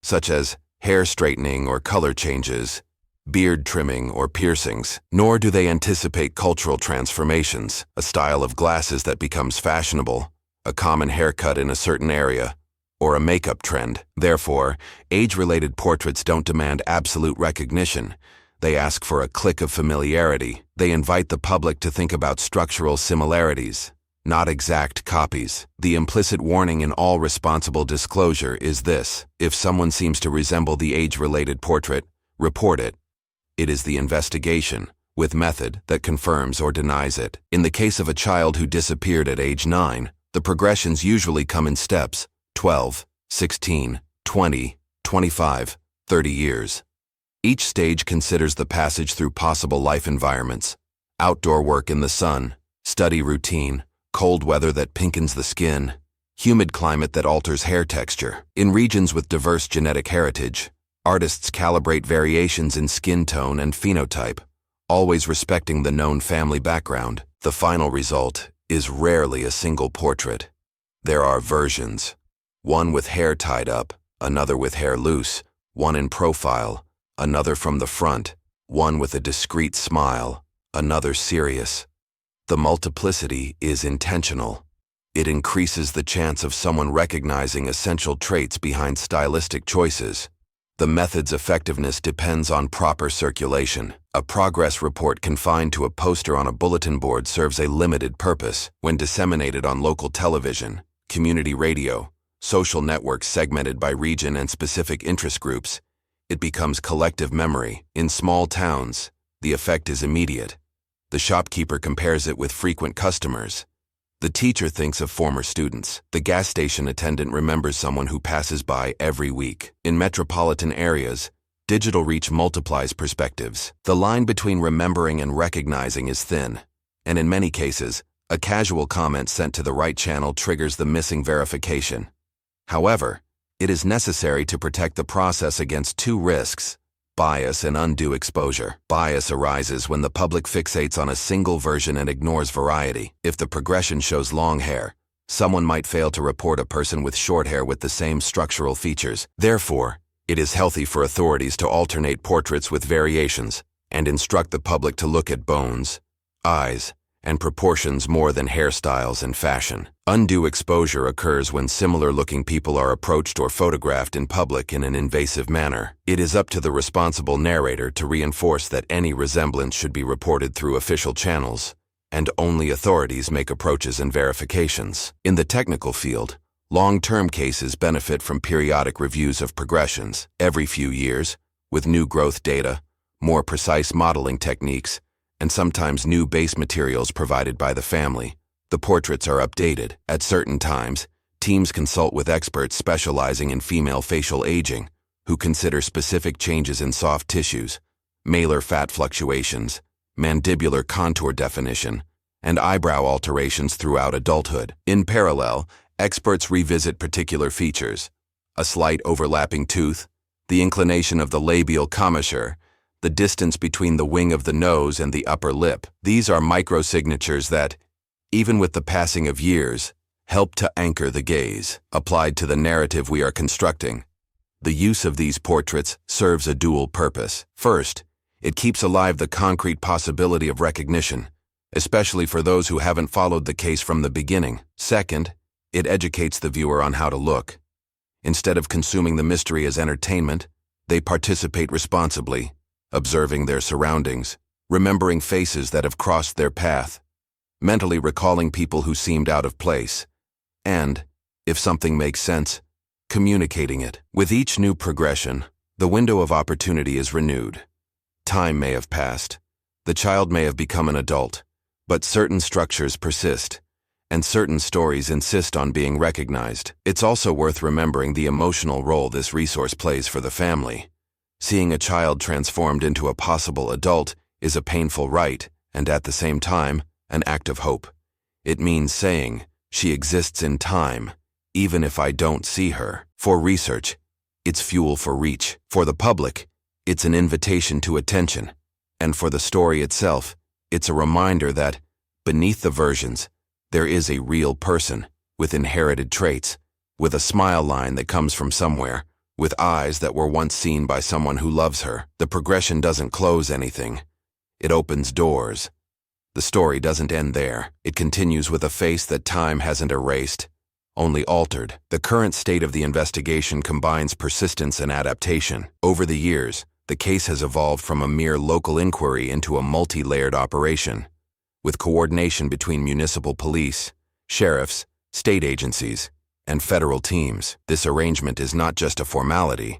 such as hair straightening or color changes, beard trimming or piercings, nor do they anticipate cultural transformations, a style of glasses that becomes fashionable, a common haircut in a certain area, or a makeup trend. Therefore, age-related portraits don't demand absolute recognition. They ask for a click of familiarity. They invite the public to think about structural similarities, not exact copies. The implicit warning in all responsible disclosure is this: if someone seems to resemble the age-related portrait, report it. It is the investigation, with method, that confirms or denies it. In the case of a child who disappeared at age 9, the progressions usually come in steps: 12, 16, 20, 25, 30 years. Each stage considers the passage through possible life environments: outdoor work in the sun, study routine, cold weather that pinkens the skin, humid climate that alters hair texture. In regions with diverse genetic heritage, artists calibrate variations in skin tone and phenotype, always respecting the known family background. The final result is rarely a single portrait. There are versions: one with hair tied up, another with hair loose, one in profile, another from the front, one with a discreet smile, another serious. The multiplicity is intentional. It increases the chance of someone recognizing essential traits behind stylistic choices. The method's effectiveness depends on proper circulation. A progress report confined to a poster on a bulletin board serves a limited purpose. When disseminated on local television, community radio, social networks segmented by region and specific interest groups, it becomes collective memory. In small towns, the effect is immediate. The shopkeeper compares it with frequent customers. The teacher thinks of former students. The gas station attendant remembers someone who passes by every week. In metropolitan areas, digital reach multiplies perspectives. The line between remembering and recognizing is thin, and in many cases, a casual comment sent to the right channel triggers the missing verification. However, it is necessary to protect the process against two risks: bias and undue exposure. Bias arises when the public fixates on a single version and ignores variety. If the progression shows long hair, someone might fail to report a person with short hair with the same structural features. Therefore, it is healthy for authorities to alternate portraits with variations and instruct the public to look at bones, eyes, and proportions more than hairstyles and fashion. Undue exposure occurs when similar-looking people are approached or photographed in public in an invasive manner. It is up to the responsible narrator to reinforce that any resemblance should be reported through official channels, and only authorities make approaches and verifications. In the technical field, long-term cases benefit from periodic reviews of progressions. Every few years, with new growth data, more precise modeling techniques, and sometimes new base materials provided by the family, the portraits are updated. At certain times, teams consult with experts specializing in female facial aging, who consider specific changes in soft tissues, malar fat fluctuations, mandibular contour definition, and eyebrow alterations throughout adulthood. In parallel, experts revisit particular features: a slight overlapping tooth, the inclination of the labial commissure, the distance between the wing of the nose and the upper lip. These are microsignatures that, even with the passing of years, help to anchor the gaze. Applied to the narrative we are constructing, the use of these portraits serves a dual purpose. First, it keeps alive the concrete possibility of recognition, especially for those who haven't followed the case from the beginning. Second, it educates the viewer on how to look. Instead of consuming the mystery as entertainment, they participate responsibly, observing their surroundings, remembering faces that have crossed their path, mentally recalling people who seemed out of place, and, if something makes sense, communicating it. With each new progression, the window of opportunity is renewed. Time may have passed, the child may have become an adult, but certain structures persist, and certain stories insist on being recognized. It's also worth remembering the emotional role this resource plays for the family. Seeing a child transformed into a possible adult is a painful rite, and at the same time, an act of hope. It means saying, she exists in time, even if I don't see her. For research, it's fuel for reach. For the public, it's an invitation to attention. And for the story itself, it's a reminder that, beneath the versions, there is a real person, with inherited traits, with a smile line that comes from somewhere, with eyes that were once seen by someone who loves her. The progression doesn't close anything. It opens doors. The story doesn't end there. It continues with a face that time hasn't erased, only altered. The current state of the investigation combines persistence and adaptation. Over the years, the case has evolved from a mere local inquiry into a multi-layered operation, with coordination between municipal police, sheriffs, state agencies, and federal teams. This arrangement is not just a formality.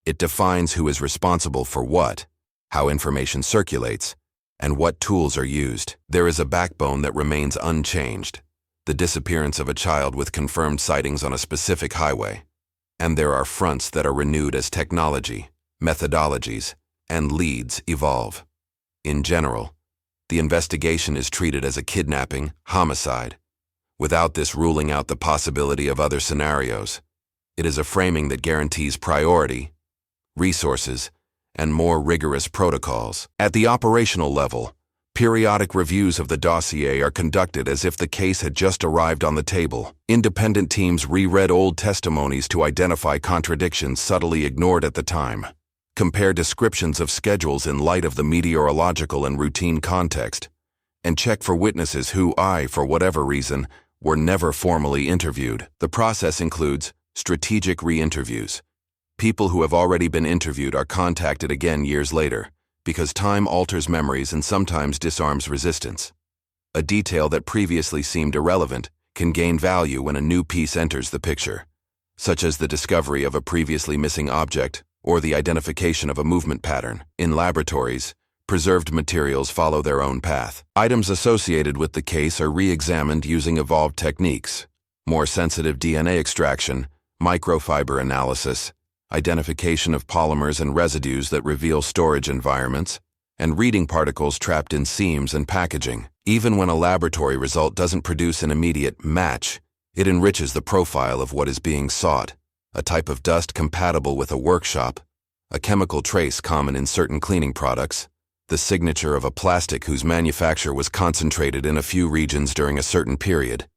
It defines who is responsible for what, how information circulates, and what tools are used. There is a backbone that remains unchanged: the disappearance of a child with confirmed sightings on a specific highway. And there are fronts that are renewed as technology, methodologies, and leads evolve. In general, the investigation is treated as a kidnapping, homicide, without this ruling out the possibility of other scenarios. It is a framing that guarantees priority, resources, and more rigorous protocols. At the operational level, periodic reviews of the dossier are conducted as if the case had just arrived on the table. Independent teams reread old testimonies to identify contradictions subtly ignored at the time, compare descriptions of schedules in light of the meteorological and routine context, and check for witnesses who, for whatever reason, were never formally interviewed. The process includes strategic re-interviews. People who have already been interviewed are contacted again years later, because time alters memories and sometimes disarms resistance. A detail that previously seemed irrelevant can gain value when a new piece enters the picture, such as the discovery of a previously missing object or the identification of a movement pattern. In laboratories, preserved materials follow their own path. Items associated with the case are re-examined using evolved techniques: more sensitive DNA extraction, microfiber analysis, identification of polymers and residues that reveal storage environments, and reading particles trapped in seams and packaging. Even when a laboratory result doesn't produce an immediate match, it enriches the profile of what is being sought: a type of dust compatible with a workshop, a chemical trace common in certain cleaning products, the signature of a plastic whose manufacture was concentrated in a few regions during a certain period.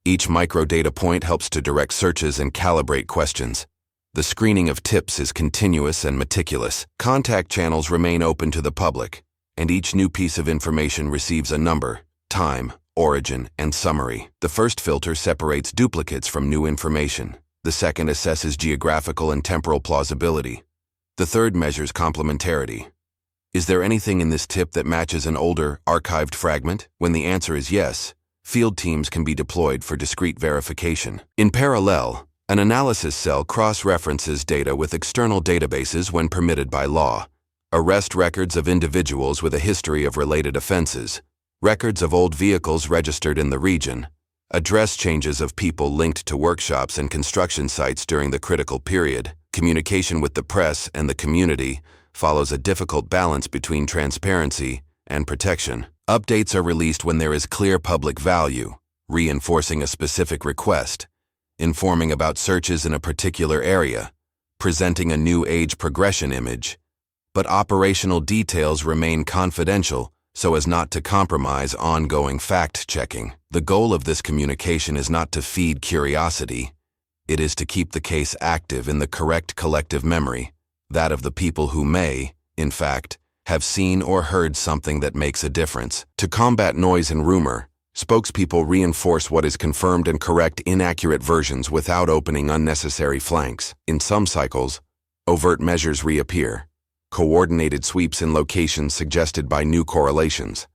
Each microdata point helps to direct searches and calibrate questions. The screening of tips is continuous and meticulous. Contact channels remain open to the public, and each new piece of information receives a number, time, origin, and summary. The first filter separates duplicates from new information. The second assesses geographical and temporal plausibility. The third measures complementarity. Is there anything in this tip that matches an older, archived fragment? When the answer is yes, field teams can be deployed for discrete verification. In parallel, an analysis cell cross-references data with external databases when permitted by law. Arrest records of individuals with a history of related offenses, records of old vehicles registered in the region, address changes of people linked to workshops and construction sites during the critical period. Communication with the press and the community follows a difficult balance between transparency and protection. Updates are released when there is clear public value, reinforcing a specific request, informing about searches in a particular area, presenting a new age progression image. But operational details remain confidential so as not to compromise ongoing fact-checking. The goal of this communication is not to feed curiosity. It is to keep the case active in the correct collective memory, that of the people who may, in fact, have seen or heard something that makes a difference. To combat noise and rumor, spokespeople reinforce what is confirmed and correct inaccurate versions without opening unnecessary flanks. In some cycles, overt measures reappear: coordinated sweeps in locations suggested by new correlations,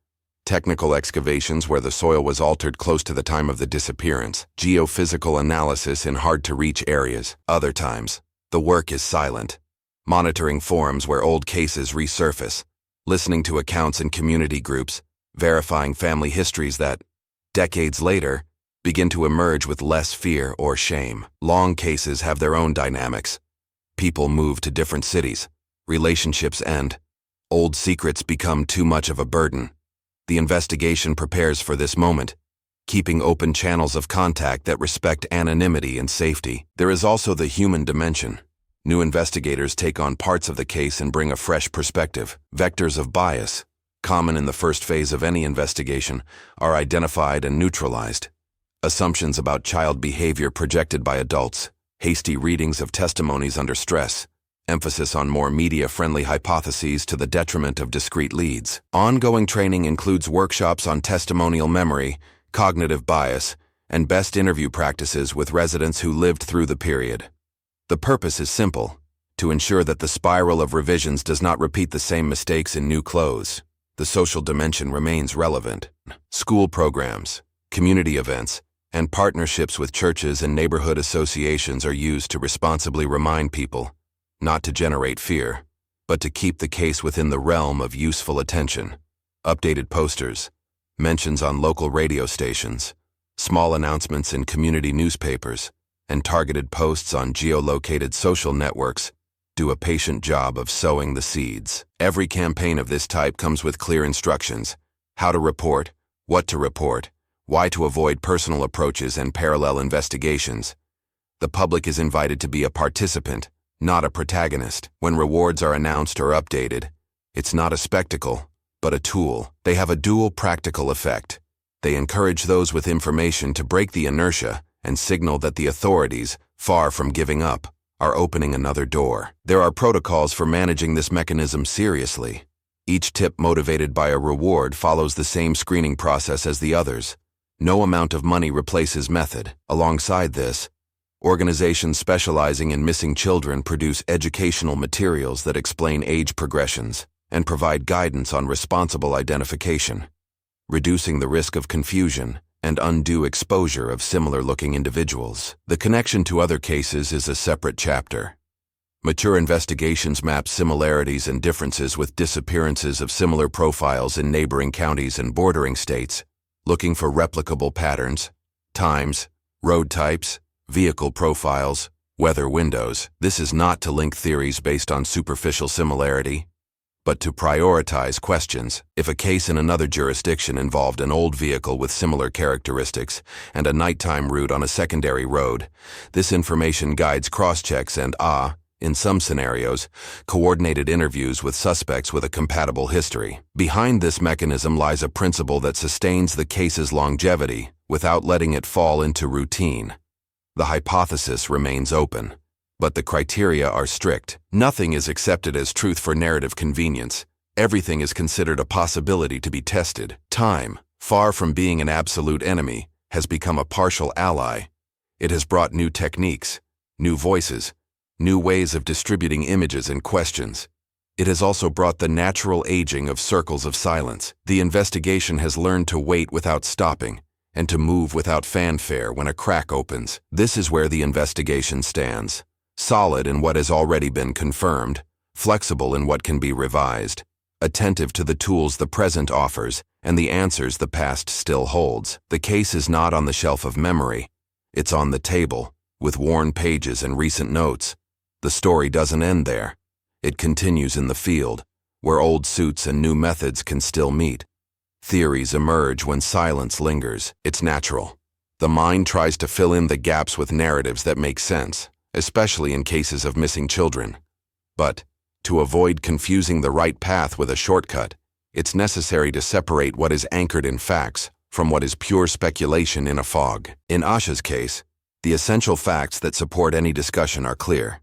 technical excavations where the soil was altered close to the time of the disappearance, geophysical analysis in hard-to-reach areas. Other times, the work is silent: monitoring forums where old cases resurface, listening to accounts in community groups, verifying family histories that, decades later, begin to emerge with less fear or shame. Long cases have their own dynamics. People move to different cities, relationships end, old secrets become too much of a burden. The investigation prepares for this moment, keeping open channels of contact that respect anonymity and safety. There is also the human dimension. New investigators take on parts of the case and bring a fresh perspective. Vectors of bias, common in the first phase of any investigation, are identified and neutralized. Assumptions about child behavior projected by adults, hasty readings of testimonies under stress, emphasis on more media-friendly hypotheses to the detriment of discrete leads. Ongoing training includes workshops on testimonial memory, cognitive bias, and best interview practices with residents who lived through the period. The purpose is simple: to ensure that the spiral of revisions does not repeat the same mistakes in new clothes. The social dimension remains relevant. School programs, community events, and partnerships with churches and neighborhood associations are used to responsibly remind people, not to generate fear, but to keep the case within the realm of useful attention. Updated posters, mentions on local radio stations, small announcements in community newspapers, and targeted posts on geolocated social networks do a patient job of sowing the seeds. Every campaign of this type comes with clear instructions: how to report, what to report, why to avoid personal approaches and parallel investigations. The public is invited to be a participant, not a protagonist. When rewards are announced or updated, it's not a spectacle, but a tool. They have a dual practical effect. They encourage those with information to break the inertia and signal that the authorities, far from giving up, are opening another door. There are protocols for managing this mechanism seriously. Each tip motivated by a reward follows the same screening process as the others. No amount of money replaces method. Alongside this, organizations specializing in missing children produce educational materials that explain age progressions and provide guidance on responsible identification, reducing the risk of confusion and undue exposure of similar-looking individuals. The connection to other cases is a separate chapter. Mature investigations map similarities and differences with disappearances of similar profiles in neighboring counties and bordering states, looking for replicable patterns, times, road types, vehicle profiles, weather windows. This is not to link theories based on superficial similarity, but to prioritize questions. If a case in another jurisdiction involved an old vehicle with similar characteristics and a nighttime route on a secondary road, this information guides cross-checks and, in some scenarios, coordinated interviews with suspects with a compatible history. Behind this mechanism lies a principle that sustains the case's longevity without letting it fall into routine. The hypothesis remains open, but the criteria are strict. Nothing is accepted as truth for narrative convenience. Everything is considered a possibility to be tested. Time, far from being an absolute enemy, has become a partial ally. It has brought new techniques, new voices, new ways of distributing images and questions. It has also brought the natural aging of circles of silence. The investigation has learned to wait without stopping and to move without fanfare when a crack opens. This is where the investigation stands, solid in what has already been confirmed, flexible in what can be revised, attentive to the tools the present offers and the answers the past still holds. The case is not on the shelf of memory. It's on the table, with worn pages and recent notes. The story doesn't end there. It continues in the field, where old suits and new methods can still meet. Theories emerge when silence lingers. It's natural. The mind tries to fill in the gaps with narratives that make sense, especially in cases of missing children. But, to avoid confusing the right path with a shortcut, it's necessary to separate what is anchored in facts from what is pure speculation in a fog. In Asha's case, the essential facts that support any discussion are clear.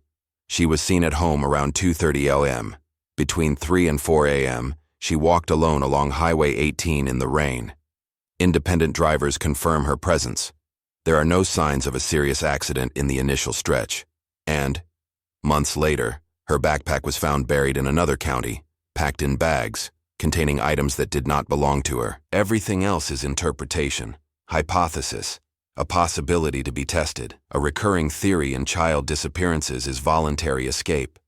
She was seen at home around 2:30 a.m. Between 3 and 4 a.m., she walked alone along Highway 18 in the rain. Independent drivers confirm her presence. There are no signs of a serious accident in the initial stretch. And, months later, her backpack was found buried in another county, packed in bags, containing items that did not belong to her. Everything else is interpretation, hypothesis, a possibility to be tested. A recurring theory in child disappearances is voluntary escape.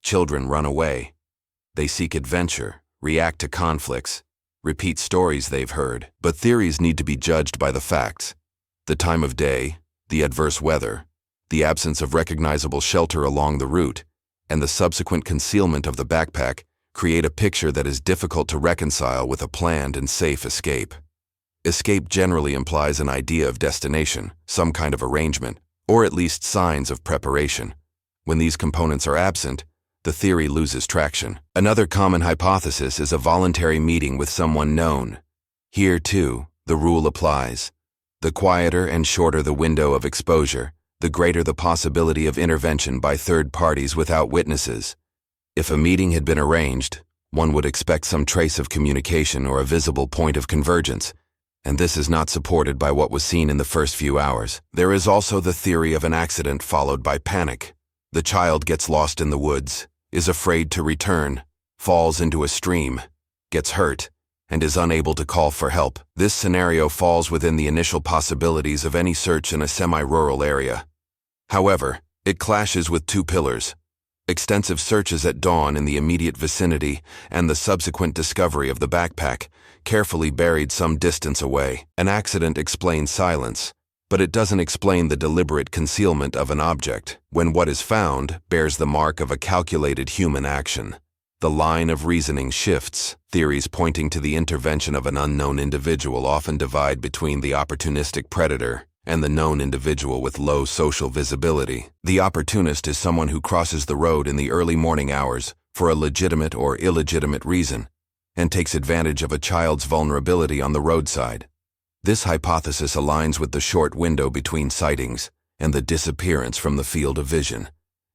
Children run away. They seek adventure, react to conflicts, repeat stories they've heard. But theories need to be judged by the facts. The time of day, the adverse weather, the absence of recognizable shelter along the route, and the subsequent concealment of the backpack create a picture that is difficult to reconcile with a planned and safe escape. Escape generally implies an idea of destination, some kind of arrangement, or at least signs of preparation. When these components are absent, the theory loses traction. Another common hypothesis is a voluntary meeting with someone known. Here, too, the rule applies. The quieter and shorter the window of exposure, the greater the possibility of intervention by third parties without witnesses. If a meeting had been arranged, one would expect some trace of communication or a visible point of convergence, and this is not supported by what was seen in the first few hours. There is also the theory of an accident followed by panic. The child gets lost in the woods, is afraid to return, falls into a stream, gets hurt, and is unable to call for help. This scenario falls within the initial possibilities of any search in a semi-rural area. However, it clashes with two pillars: extensive searches at dawn in the immediate vicinity and the subsequent discovery of the backpack, carefully buried some distance away. An accident explains silence, but it doesn't explain the deliberate concealment of an object, when what is found bears the mark of a calculated human action. The line of reasoning shifts. Theories pointing to the intervention of an unknown individual often divide between the opportunistic predator and the known individual with low social visibility. The opportunist is someone who crosses the road in the early morning hours for a legitimate or illegitimate reason and takes advantage of a child's vulnerability on the roadside. This hypothesis aligns with the short window between sightings and the disappearance from the field of vision,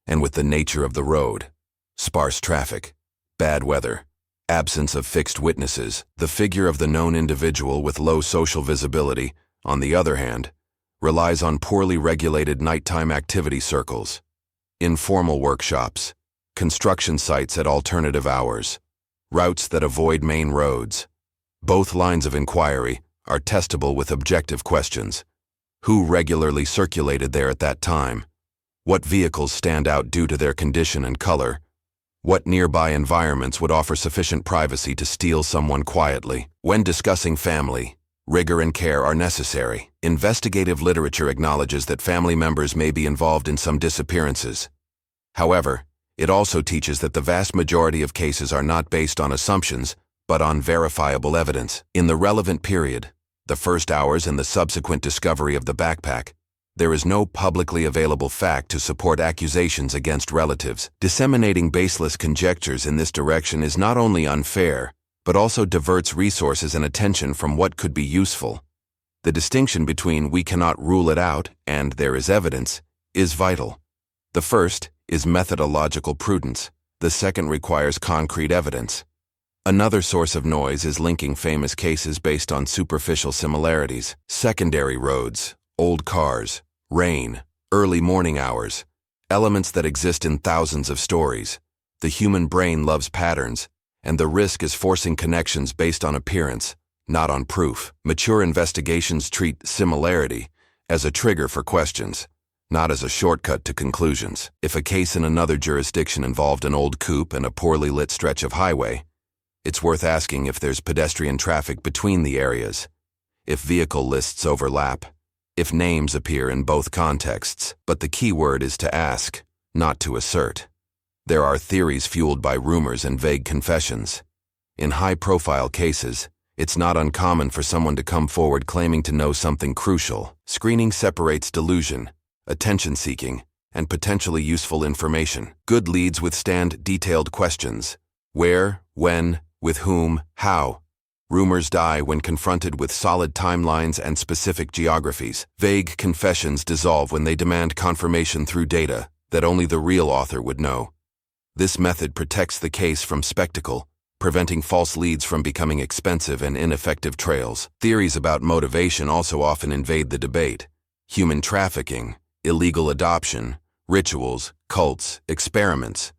and with the nature of the road: sparse traffic, bad weather, absence of fixed witnesses. The figure of the known individual with low social visibility, on the other hand, relies on poorly regulated nighttime activity circles, informal workshops, construction sites at alternative hours, routes that avoid main roads. Both lines of inquiry are testable with objective questions. Who regularly circulated there at that time? What vehicles stand out due to their condition and color? What nearby environments would offer sufficient privacy to steal someone quietly? When discussing family, rigor and care are necessary. Investigative literature acknowledges that family members may be involved in some disappearances. However, it also teaches that the vast majority of cases are not based on assumptions, but on verifiable evidence. In the relevant period, the first hours and the subsequent discovery of the backpack, there is no publicly available fact to support accusations against relatives. Disseminating baseless conjectures in this direction is not only unfair, but also diverts resources and attention from what could be useful. The distinction between "we cannot rule it out" and "there is evidence" is vital. The first is methodological prudence. The second requires concrete evidence. Another source of noise is linking famous cases based on superficial similarities. Secondary roads, old cars, rain, early morning hours, elements that exist in thousands of stories. The human brain loves patterns, and the risk is forcing connections based on appearance, not on proof. Mature investigations treat similarity as a trigger for questions, not as a shortcut to conclusions. If a case in another jurisdiction involved an old coupe and a poorly lit stretch of highway, it's worth asking if there's pedestrian traffic between the areas, if vehicle lists overlap, if names appear in both contexts. But the key word is to ask, not to assert. There are theories fueled by rumors and vague confessions. In high-profile cases, it's not uncommon for someone to come forward claiming to know something crucial. Screening separates delusion, attention-seeking, and potentially useful information. Good leads withstand detailed questions: where, when, with whom, how. Rumors die when confronted with solid timelines and specific geographies. Vague confessions dissolve when they demand confirmation through data that only the real author would know. This method protects the case from spectacle, preventing false leads from becoming expensive and ineffective trails. Theories about motivation also often invade the debate. Human trafficking, illegal adoption, rituals, cults, experiments.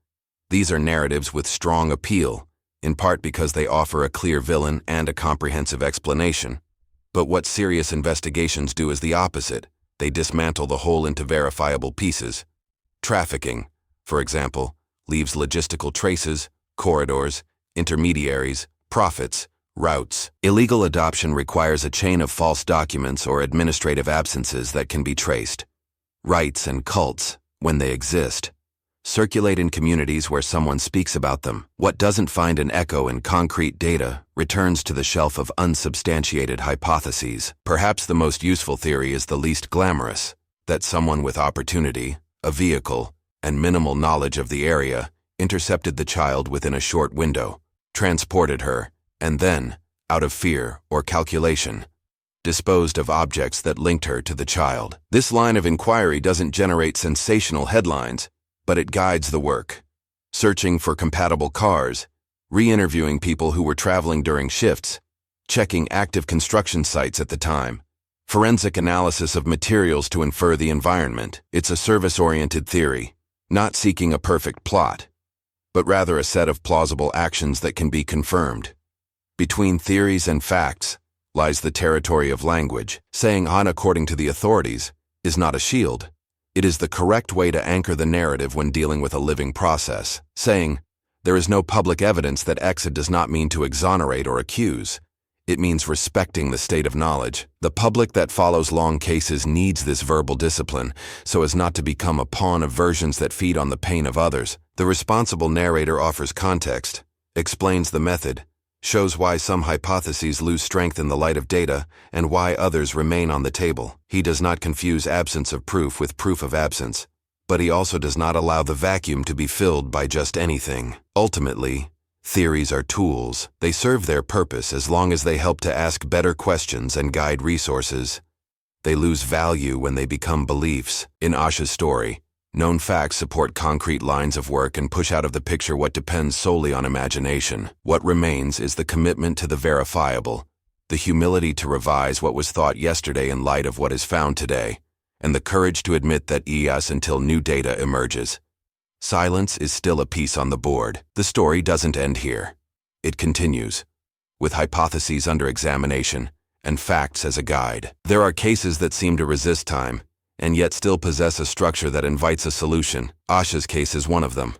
These are narratives with strong appeal, in part because they offer a clear villain and a comprehensive explanation. But what serious investigations do is the opposite. They dismantle the whole into verifiable pieces. Trafficking, for example, leaves logistical traces, corridors, intermediaries, profits, routes. Illegal adoption requires a chain of false documents or administrative absences that can be traced. Rites and cults, when they exist, circulate in communities where someone speaks about them. What doesn't find an echo in concrete data returns to the shelf of unsubstantiated hypotheses. Perhaps the most useful theory is the least glamorous, that someone with opportunity, a vehicle, and minimal knowledge of the area intercepted the child within a short window, transported her, and then, out of fear or calculation, disposed of objects that linked her to the child. This line of inquiry doesn't generate sensational headlines, but it guides the work. Searching for compatible cars, re-interviewing people who were traveling during shifts, checking active construction sites at the time, forensic analysis of materials to infer the environment. It's a service-oriented theory, not seeking a perfect plot, but rather a set of plausible actions that can be confirmed. Between theories and facts lies the territory of language. Saying "on according to the authorities" is not a shield. It is the correct way to anchor the narrative when dealing with a living process. Saying "there is no public evidence that X" does not mean to exonerate or accuse. It means respecting the state of knowledge. The public that follows long cases needs this verbal discipline so as not to become a pawn of versions that feed on the pain of others. The responsible narrator offers context, explains the method, shows why some hypotheses lose strength in the light of data and why others remain on the table. He does not confuse absence of proof with proof of absence, but he also does not allow the vacuum to be filled by just anything. Ultimately, theories are tools. They serve their purpose as long as they help to ask better questions and guide resources. They lose value when they become beliefs. In Asha's story, known facts support concrete lines of work and push out of the picture what depends solely on imagination. What remains is the commitment to the verifiable, the humility to revise what was thought yesterday in light of what is found today, and the courage to admit that yes until new data emerges. Silence is still a piece on the board. The story doesn't end here. It continues, with hypotheses under examination and facts as a guide. There are cases that seem to resist time, and yet still possess a structure that invites a solution. Asha's case is one of them,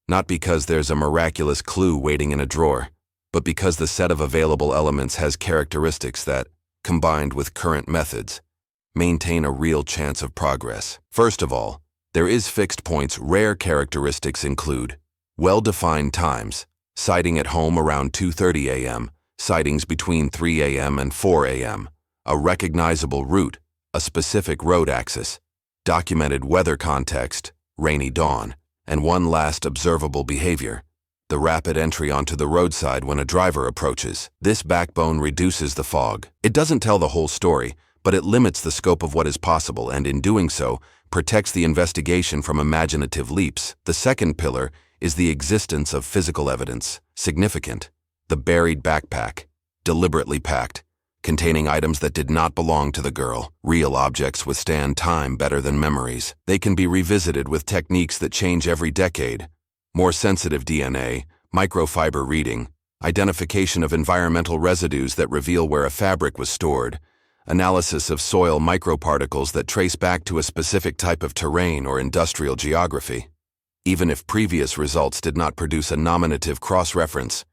not because there's a miraculous clue waiting in a drawer, but because the set of available elements has characteristics that, combined with current methods, maintain a real chance of progress. First of all, there is fixed points. Rare characteristics include well-defined times, sighting at home around 2:30 a.m., sightings between 3 a.m. and 4 a.m., a recognizable route, a specific road axis, documented weather context, rainy dawn, and one last observable behavior, the rapid entry onto the roadside when a driver approaches. This backbone reduces the fog. It doesn't tell the whole story, but it limits the scope of what is possible and, in doing so, protects the investigation from imaginative leaps. The second pillar is the existence of physical evidence. Significant. The buried backpack, deliberately packed, containing items that did not belong to the girl. Real objects withstand time better than memories. They can be revisited with techniques that change every decade. More sensitive DNA, microfiber reading, identification of environmental residues that reveal where a fabric was stored, analysis of soil microparticles that trace back to a specific type of terrain or industrial geography. Even if previous results did not produce a nominative cross-reference,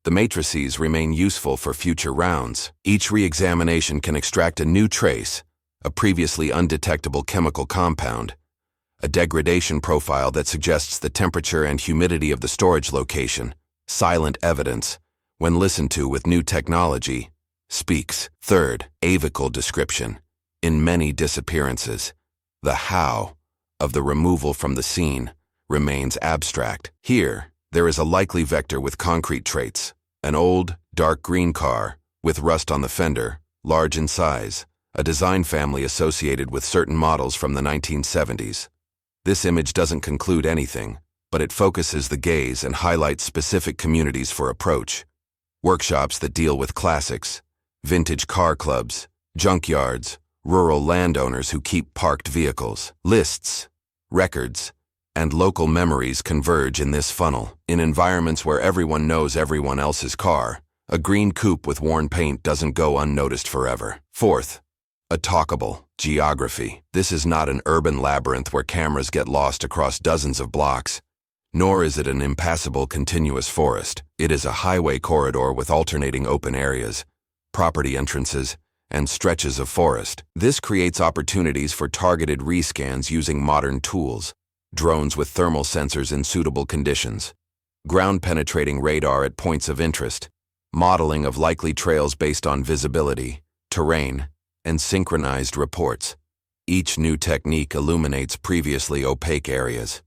the matrices remain useful for future rounds. Each re-examination can extract a new trace, a previously undetectable chemical compound, a degradation profile that suggests the temperature and humidity of the storage location. Silent evidence, when listened to with new technology, speaks. Third, avical description. In many disappearances, the how of the removal from the scene remains abstract. Here, there is a likely vector with concrete traits, an old, dark green car with rust on the fender, large in size, a design family associated with certain models from the 1970s. This image doesn't conclude anything, but it focuses the gaze and highlights specific communities for approach. Workshops that deal with classics, vintage car clubs, junkyards, rural landowners who keep parked vehicles. Lists, records, and local memories converge in this funnel. In environments where everyone knows everyone else's car, a green coupe with worn paint doesn't go unnoticed forever. Fourth, a talkable geography. This is not an urban labyrinth where cameras get lost across dozens of blocks, nor is it an impassable continuous forest. It is a highway corridor with alternating open areas, property entrances, and stretches of forest. This creates opportunities for targeted rescans using modern tools, drones with thermal sensors in suitable conditions, ground-penetrating radar at points of interest, modeling of likely trails based on visibility, terrain, and synchronized reports. Each new technique illuminates previously opaque areas.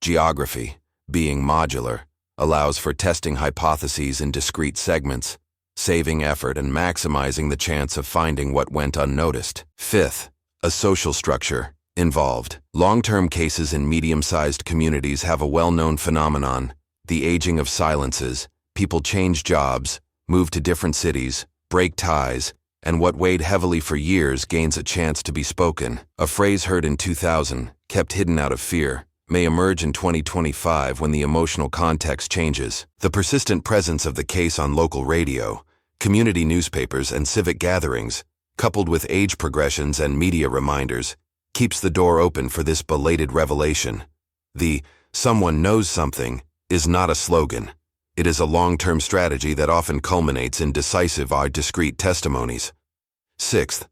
Geography, being modular, allows for testing hypotheses in discrete segments, saving effort and maximizing the chance of finding what went unnoticed. Fifth, a social structure involved. Long-term cases in medium-sized communities have a well-known phenomenon: the aging of silences. People change jobs, move to different cities, break ties, and what weighed heavily for years gains a chance to be spoken. A phrase heard in 2000, kept hidden out of fear, may emerge in 2025 when the emotional context changes. The persistent presence of the case on local radio, community newspapers, and civic gatherings, coupled with age progressions and media reminders, keeps the door open for this belated revelation. The "someone knows something" is not a slogan. It is a long-term strategy that often culminates in decisive or discrete testimonies. Sixth,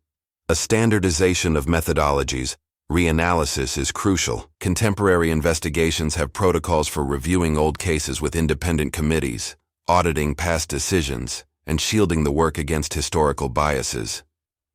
a standardization of methodologies. Reanalysis is crucial. Contemporary investigations have protocols for reviewing old cases with independent committees, auditing past decisions, and shielding the work against historical biases.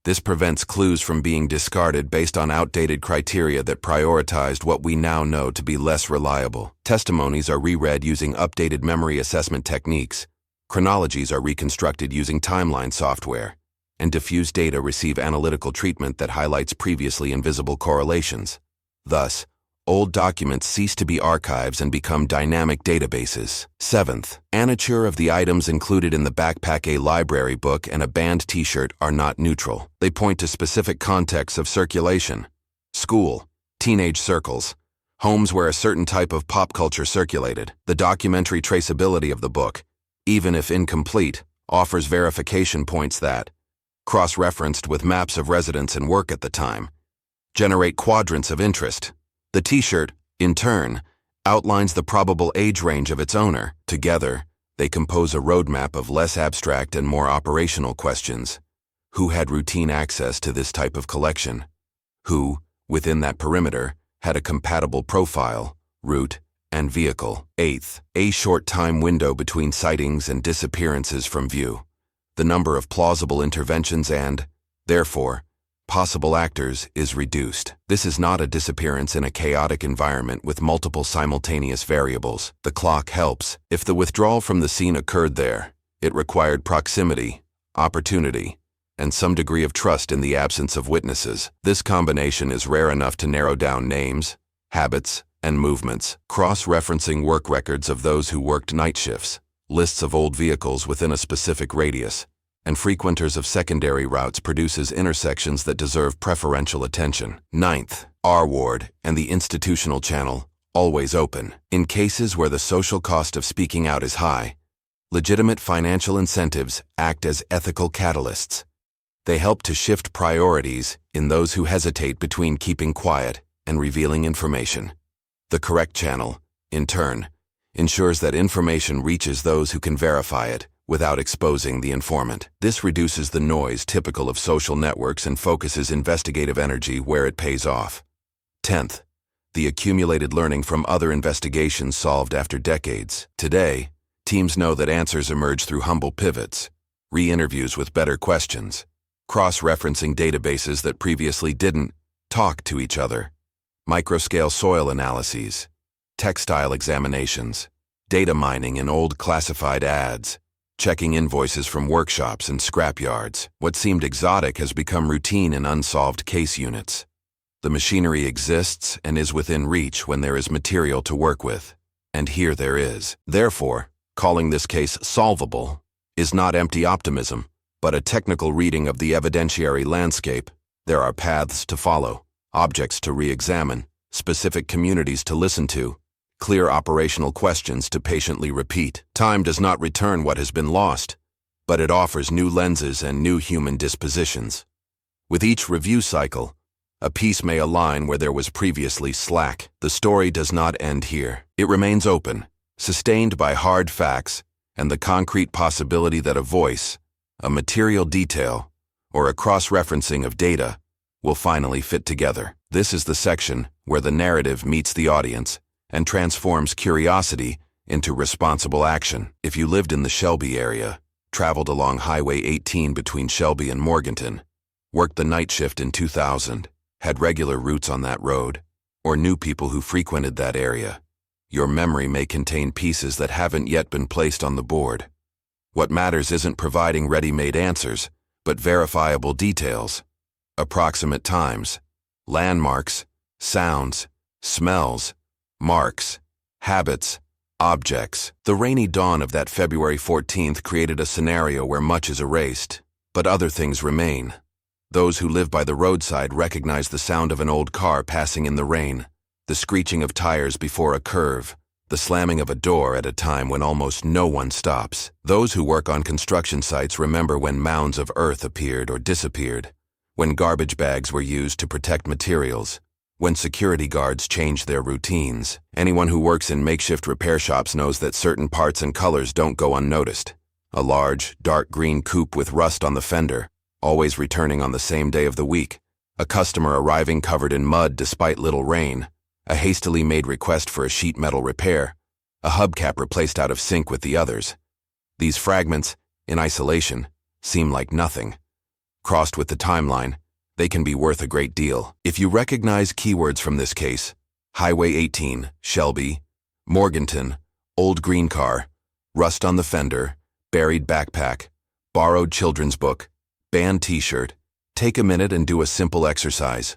This prevents clues from being discarded based on outdated criteria that prioritized what we now know to be less reliable. Testimonies are reread using updated memory assessment techniques, chronologies are reconstructed using timeline software, and diffuse data receive analytical treatment that highlights previously invisible correlations. Thus, old documents cease to be archives and become dynamic databases. Seventh, anature of the items included in the backpack. A library book and a band t-shirt are not neutral. They point to specific contexts of circulation: school, teenage circles, homes where a certain type of pop culture circulated. The documentary traceability of the book, even if incomplete, offers verification points that, cross-referenced with maps of residence and work at the time, generate quadrants of interest. The t-shirt, in turn, outlines the probable age range of its owner. Together, they compose a roadmap of less abstract and more operational questions. Who had routine access to this type of collection? Who, within that perimeter, had a compatible profile, route, and vehicle? Eighth, a short time window between sightings and disappearances from view. The number of plausible interventions and, therefore, possible actors is reduced. This is not a disappearance in a chaotic environment with multiple simultaneous variables. The clock helps. If the withdrawal from the scene occurred there, it required proximity, opportunity, and some degree of trust in the absence of witnesses. This combination is rare enough to narrow down names, habits, and movements. Cross-referencing work records of those who worked night shifts, lists of old vehicles within a specific radius, and frequenters of secondary routes produces intersections that deserve preferential attention. Ninth, R ward and the institutional channel, always open. In cases where the social cost of speaking out is high, legitimate financial incentives act as ethical catalysts. They help to shift priorities in those who hesitate between keeping quiet and revealing information. The correct channel, in turn, ensures that information reaches those who can verify it without exposing the informant. This reduces the noise typical of social networks and focuses investigative energy where it pays off. 10th, the accumulated learning from other investigations solved after decades. Today, teams know that answers emerge through humble pivots, re-interviews with better questions, cross-referencing databases that previously didn't talk to each other, microscale soil analyses, textile examinations, data mining in old classified ads, checking invoices from workshops and scrapyards. What seemed exotic has become routine in unsolved case units. The machinery exists and is within reach when there is material to work with, and here there is. Therefore, calling this case solvable is not empty optimism, but a technical reading of the evidentiary landscape. There are paths to follow, objects to re-examine, specific communities to listen to, clear operational questions to patiently repeat. Time does not return what has been lost, but it offers new lenses and new human dispositions. With each review cycle, a piece may align where there was previously slack. The story does not end here. It remains open, sustained by hard facts and the concrete possibility that a voice, a material detail, or a cross-referencing of data will finally fit together. This is the section where the narrative meets the audience and transforms curiosity into responsible action. If you lived in the Shelby area, traveled along Highway 18 between Shelby and Morganton, worked the night shift in 2000, had regular routes on that road, or knew people who frequented that area, your memory may contain pieces that haven't yet been placed on the board. What matters isn't providing ready-made answers, but verifiable details. Approximate times, landmarks, sounds, smells, marks, habits, objects. The rainy dawn of that February 14th created a scenario where much is erased, but other things remain. Those who live by the roadside recognize the sound of an old car passing in the rain, the screeching of tires before a curve, the slamming of a door at a time when almost no one stops. Those who work on construction sites remember when mounds of earth appeared or disappeared, when garbage bags were used to protect materials, when security guards changed their routines. Anyone who works in makeshift repair shops knows that certain parts and colors don't go unnoticed. A large, dark green coupe with rust on the fender, always returning on the same day of the week, a customer arriving covered in mud despite little rain, a hastily made request for a sheet metal repair, a hubcap replaced out of sync with the others. These fragments, in isolation, seem like nothing. Crossed with the timeline, they can be worth a great deal. If you recognize keywords from this case, Highway 18, Shelby, Morganton, old green car, rust on the fender, buried backpack, borrowed children's book, banned t-shirt, take a minute and do a simple exercise.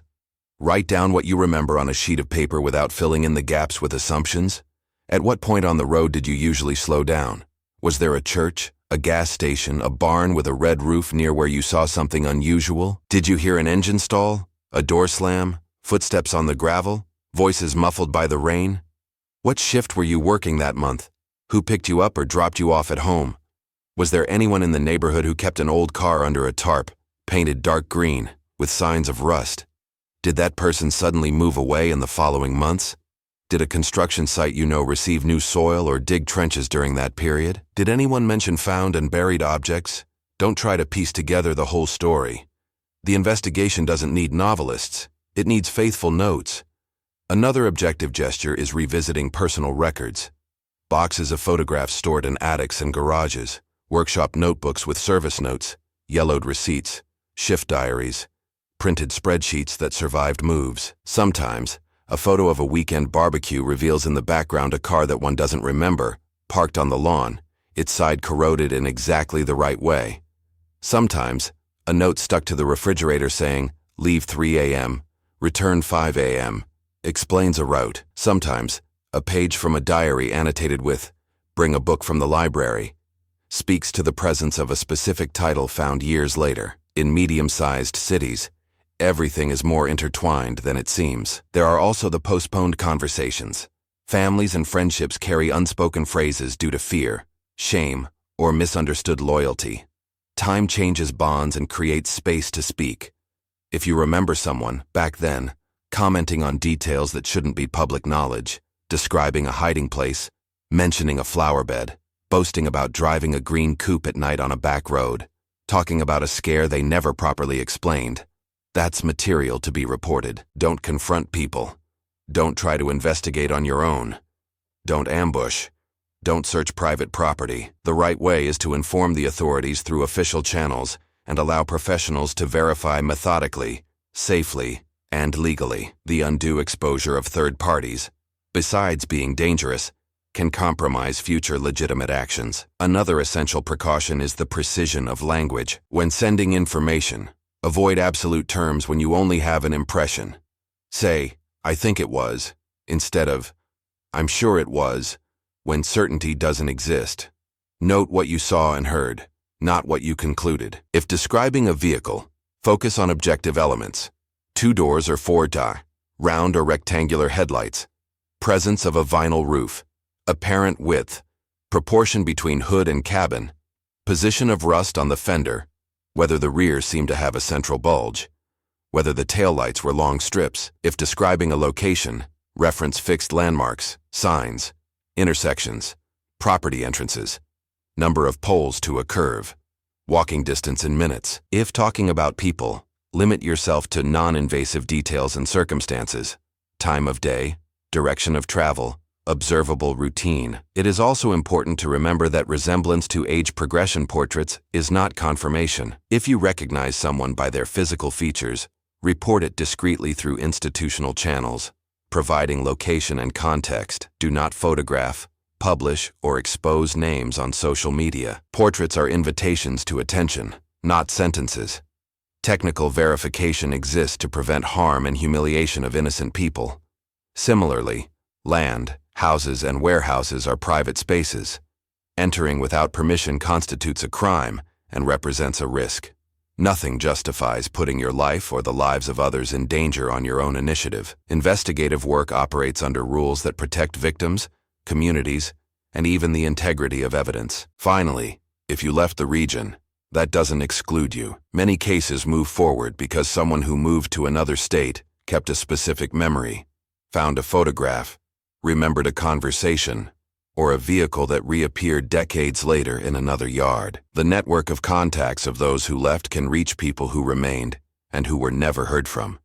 Write down what you remember on a sheet of paper without filling in the gaps with assumptions. At what point on the road did you usually slow down? Was there a church, a gas station, a barn with a red roof near where you saw something unusual? Did you hear an engine stall, a door slam, footsteps on the gravel, voices muffled by the rain? What shift were you working that month? Who picked you up or dropped you off at home? Was there anyone in the neighborhood who kept an old car under a tarp, painted dark green, with signs of rust? Did that person suddenly move away in the following months? Did a construction site you know receive new soil or dig trenches during that period? Did anyone mention found and buried objects? Don't try to piece together the whole story. The investigation doesn't need novelists. It needs faithful notes. Another objective gesture is revisiting personal records. Boxes of photographs stored in attics and garages, workshop notebooks with service notes, yellowed receipts, shift diaries, printed spreadsheets that survived moves. Sometimes, a photo of a weekend barbecue reveals in the background a car that one doesn't remember, parked on the lawn, its side corroded in exactly the right way. Sometimes, a note stuck to the refrigerator saying, "Leave 3 a.m., return 5 a.m., explains a route. Sometimes, a page from a diary annotated with, "Bring a book from the library," speaks to the presence of a specific title found years later. In medium-sized cities, everything is more intertwined than it seems. There are also the postponed conversations. Families and friendships carry unspoken phrases due to fear, shame, or misunderstood loyalty. Time changes bonds and creates space to speak. If you remember someone, back then, commenting on details that shouldn't be public knowledge, describing a hiding place, mentioning a flower bed, boasting about driving a green coupe at night on a back road, talking about a scare they never properly explained, that's material to be reported. Don't confront people. Don't try to investigate on your own. Don't ambush. Don't search private property. The right way is to inform the authorities through official channels and allow professionals to verify methodically, safely, and legally. The undue exposure of third parties, besides being dangerous, can compromise future legitimate actions. Another essential precaution is the precision of language. When sending information, avoid absolute terms when you only have an impression. Say, "I think it was," instead of, "I'm sure it was," when certainty doesn't exist. Note what you saw and heard, not what you concluded. If describing a vehicle, focus on objective elements. 2 doors or 4 round or rectangular headlights, presence of a vinyl roof, apparent width, proportion between hood and cabin, position of rust on the fender, whether the rear seemed to have a central bulge, whether the taillights were long strips. If describing a location, reference fixed landmarks, signs, intersections, property entrances, number of poles to a curve, walking distance in minutes. If talking about people, limit yourself to non-invasive details and circumstances, time of day, direction of travel, observable routine. It is also important to remember that resemblance to age progression portraits is not confirmation. If you recognize someone by their physical features, report it discreetly through institutional channels, providing location and context. Do not photograph, publish, or expose names on social media. Portraits are invitations to attention, not sentences. Technical verification exists to prevent harm and humiliation of innocent people. Similarly, land, houses, and warehouses are private spaces. Entering without permission constitutes a crime and represents a risk. Nothing justifies putting your life or the lives of others in danger on your own initiative. Investigative work operates under rules that protect victims, communities, and even the integrity of evidence. Finally, if you left the region, that doesn't exclude you. Many cases move forward because someone who moved to another state kept a specific memory, found a photograph, remembered a conversation, or a vehicle that reappeared decades later in another yard. The network of contacts of those who left can reach people who remained and who were never heard from.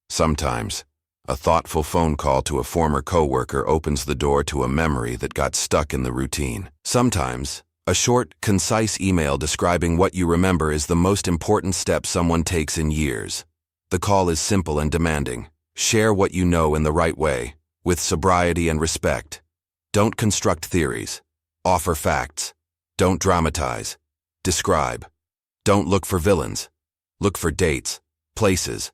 Sometimes, a thoughtful phone call to a former coworker opens the door to a memory that got stuck in the routine. Sometimes, a short, concise email describing what you remember is the most important step someone takes in years. The call is simple and demanding. Share what you know in the right way, with sobriety and respect. Don't construct theories. Offer facts. Don't dramatize. Describe. Don't look for villains. Look for dates, places,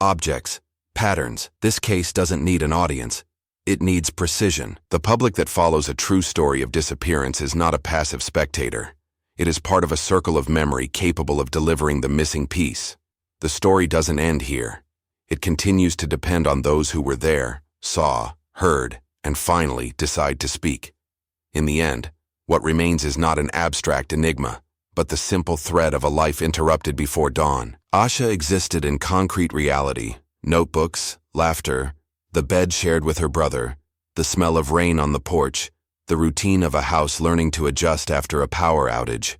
objects, patterns. This case doesn't need an audience. It needs precision. The public that follows a true story of disappearance is not a passive spectator. It is part of a circle of memory capable of delivering the missing piece. The story doesn't end here. It continues to depend on those who were there, saw, heard, and finally decide to speak. In the end, what remains is not an abstract enigma, but the simple thread of a life interrupted before dawn. Asha existed in concrete reality: notebooks, laughter, the bed shared with her brother, the smell of rain on the porch, the routine of a house learning to adjust after a power outage.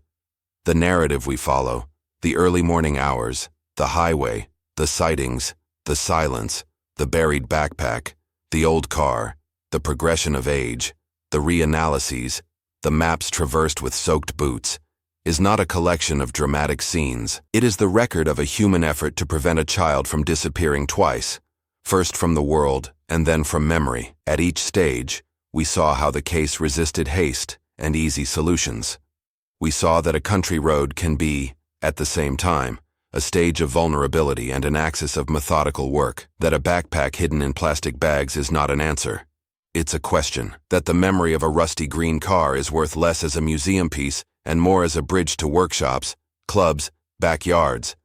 The narrative we follow, the early morning hours, the highway, the sightings, the silence, the buried backpack, the old car, the progression of age, the reanalyses, the maps traversed with soaked boots, is not a collection of dramatic scenes. It is the record of a human effort to prevent a child from disappearing twice, first from the world and then from memory. At each stage, we saw how the case resisted haste and easy solutions. We saw that a country road can be, at the same time, a stage of vulnerability and an axis of methodical work, that a backpack hidden in plastic bags is not an answer. It's a question, that the memory of a rusty green car is worth less as a museum piece and more as a bridge to workshops, clubs, backyards,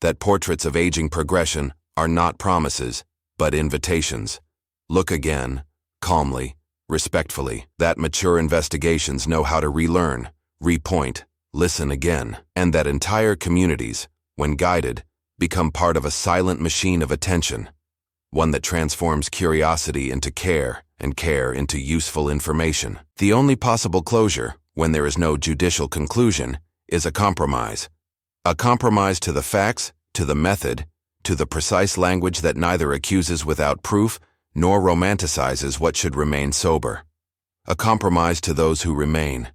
that portraits of aging progression are not promises, but invitations. Look again, calmly, respectfully, that mature investigations know how to relearn, repoint, listen again, and that entire communities, when guided, become part of a silent machine of attention, one that transforms curiosity into care and care into useful information. The only possible closure, when there is no judicial conclusion, is a compromise. A compromise to the facts, to the method, to the precise language that neither accuses without proof nor romanticizes what should remain sober. A compromise to those who remain.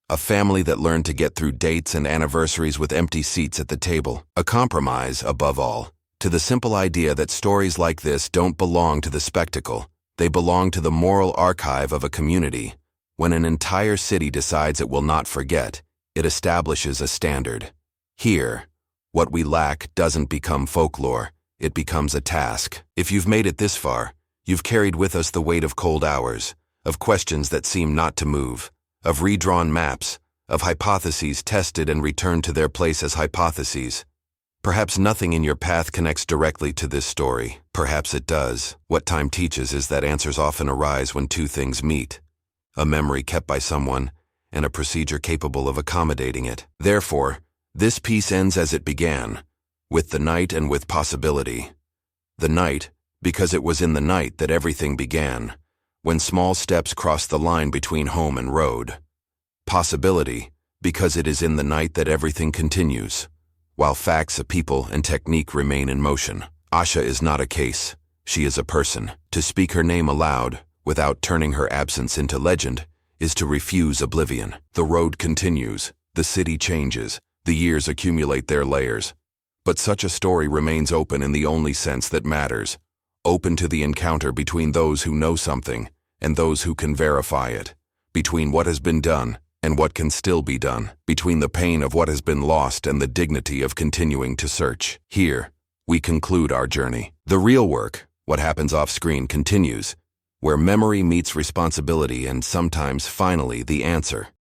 A family that learned to get through dates and anniversaries with empty seats at the table. A compromise, above all, to the simple idea that stories like this don't belong to the spectacle. They belong to the moral archive of a community. When an entire city decides it will not forget, it establishes a standard. Here, what we lack doesn't become folklore, it becomes a task. If you've made it this far, you've carried with us the weight of cold hours, of questions that seem not to move, of redrawn maps, of hypotheses tested and returned to their place as hypotheses. Perhaps nothing in your path connects directly to this story. Perhaps it does. What time teaches is that answers often arise when two things meet: a memory kept by someone and a procedure capable of accommodating it. Therefore, this piece ends as it began, with the night and with possibility. The night, because it was in the night that everything began, when small steps crossed the line between home and road. Possibility, because it is in the night that everything continues, while facts, people, and technique remain in motion. Asha is not a case. She is a person. To speak her name aloud, without turning her absence into legend, is to refuse oblivion. The road continues. The city changes. The years accumulate their layers. But such a story remains open in the only sense that matters, open to the encounter between those who know something and those who can verify it, between what has been done and what can still be done, between the pain of what has been lost and the dignity of continuing to search. Here, we conclude our journey. The real work, what happens off-screen, continues, where memory meets responsibility and sometimes, finally, the answer.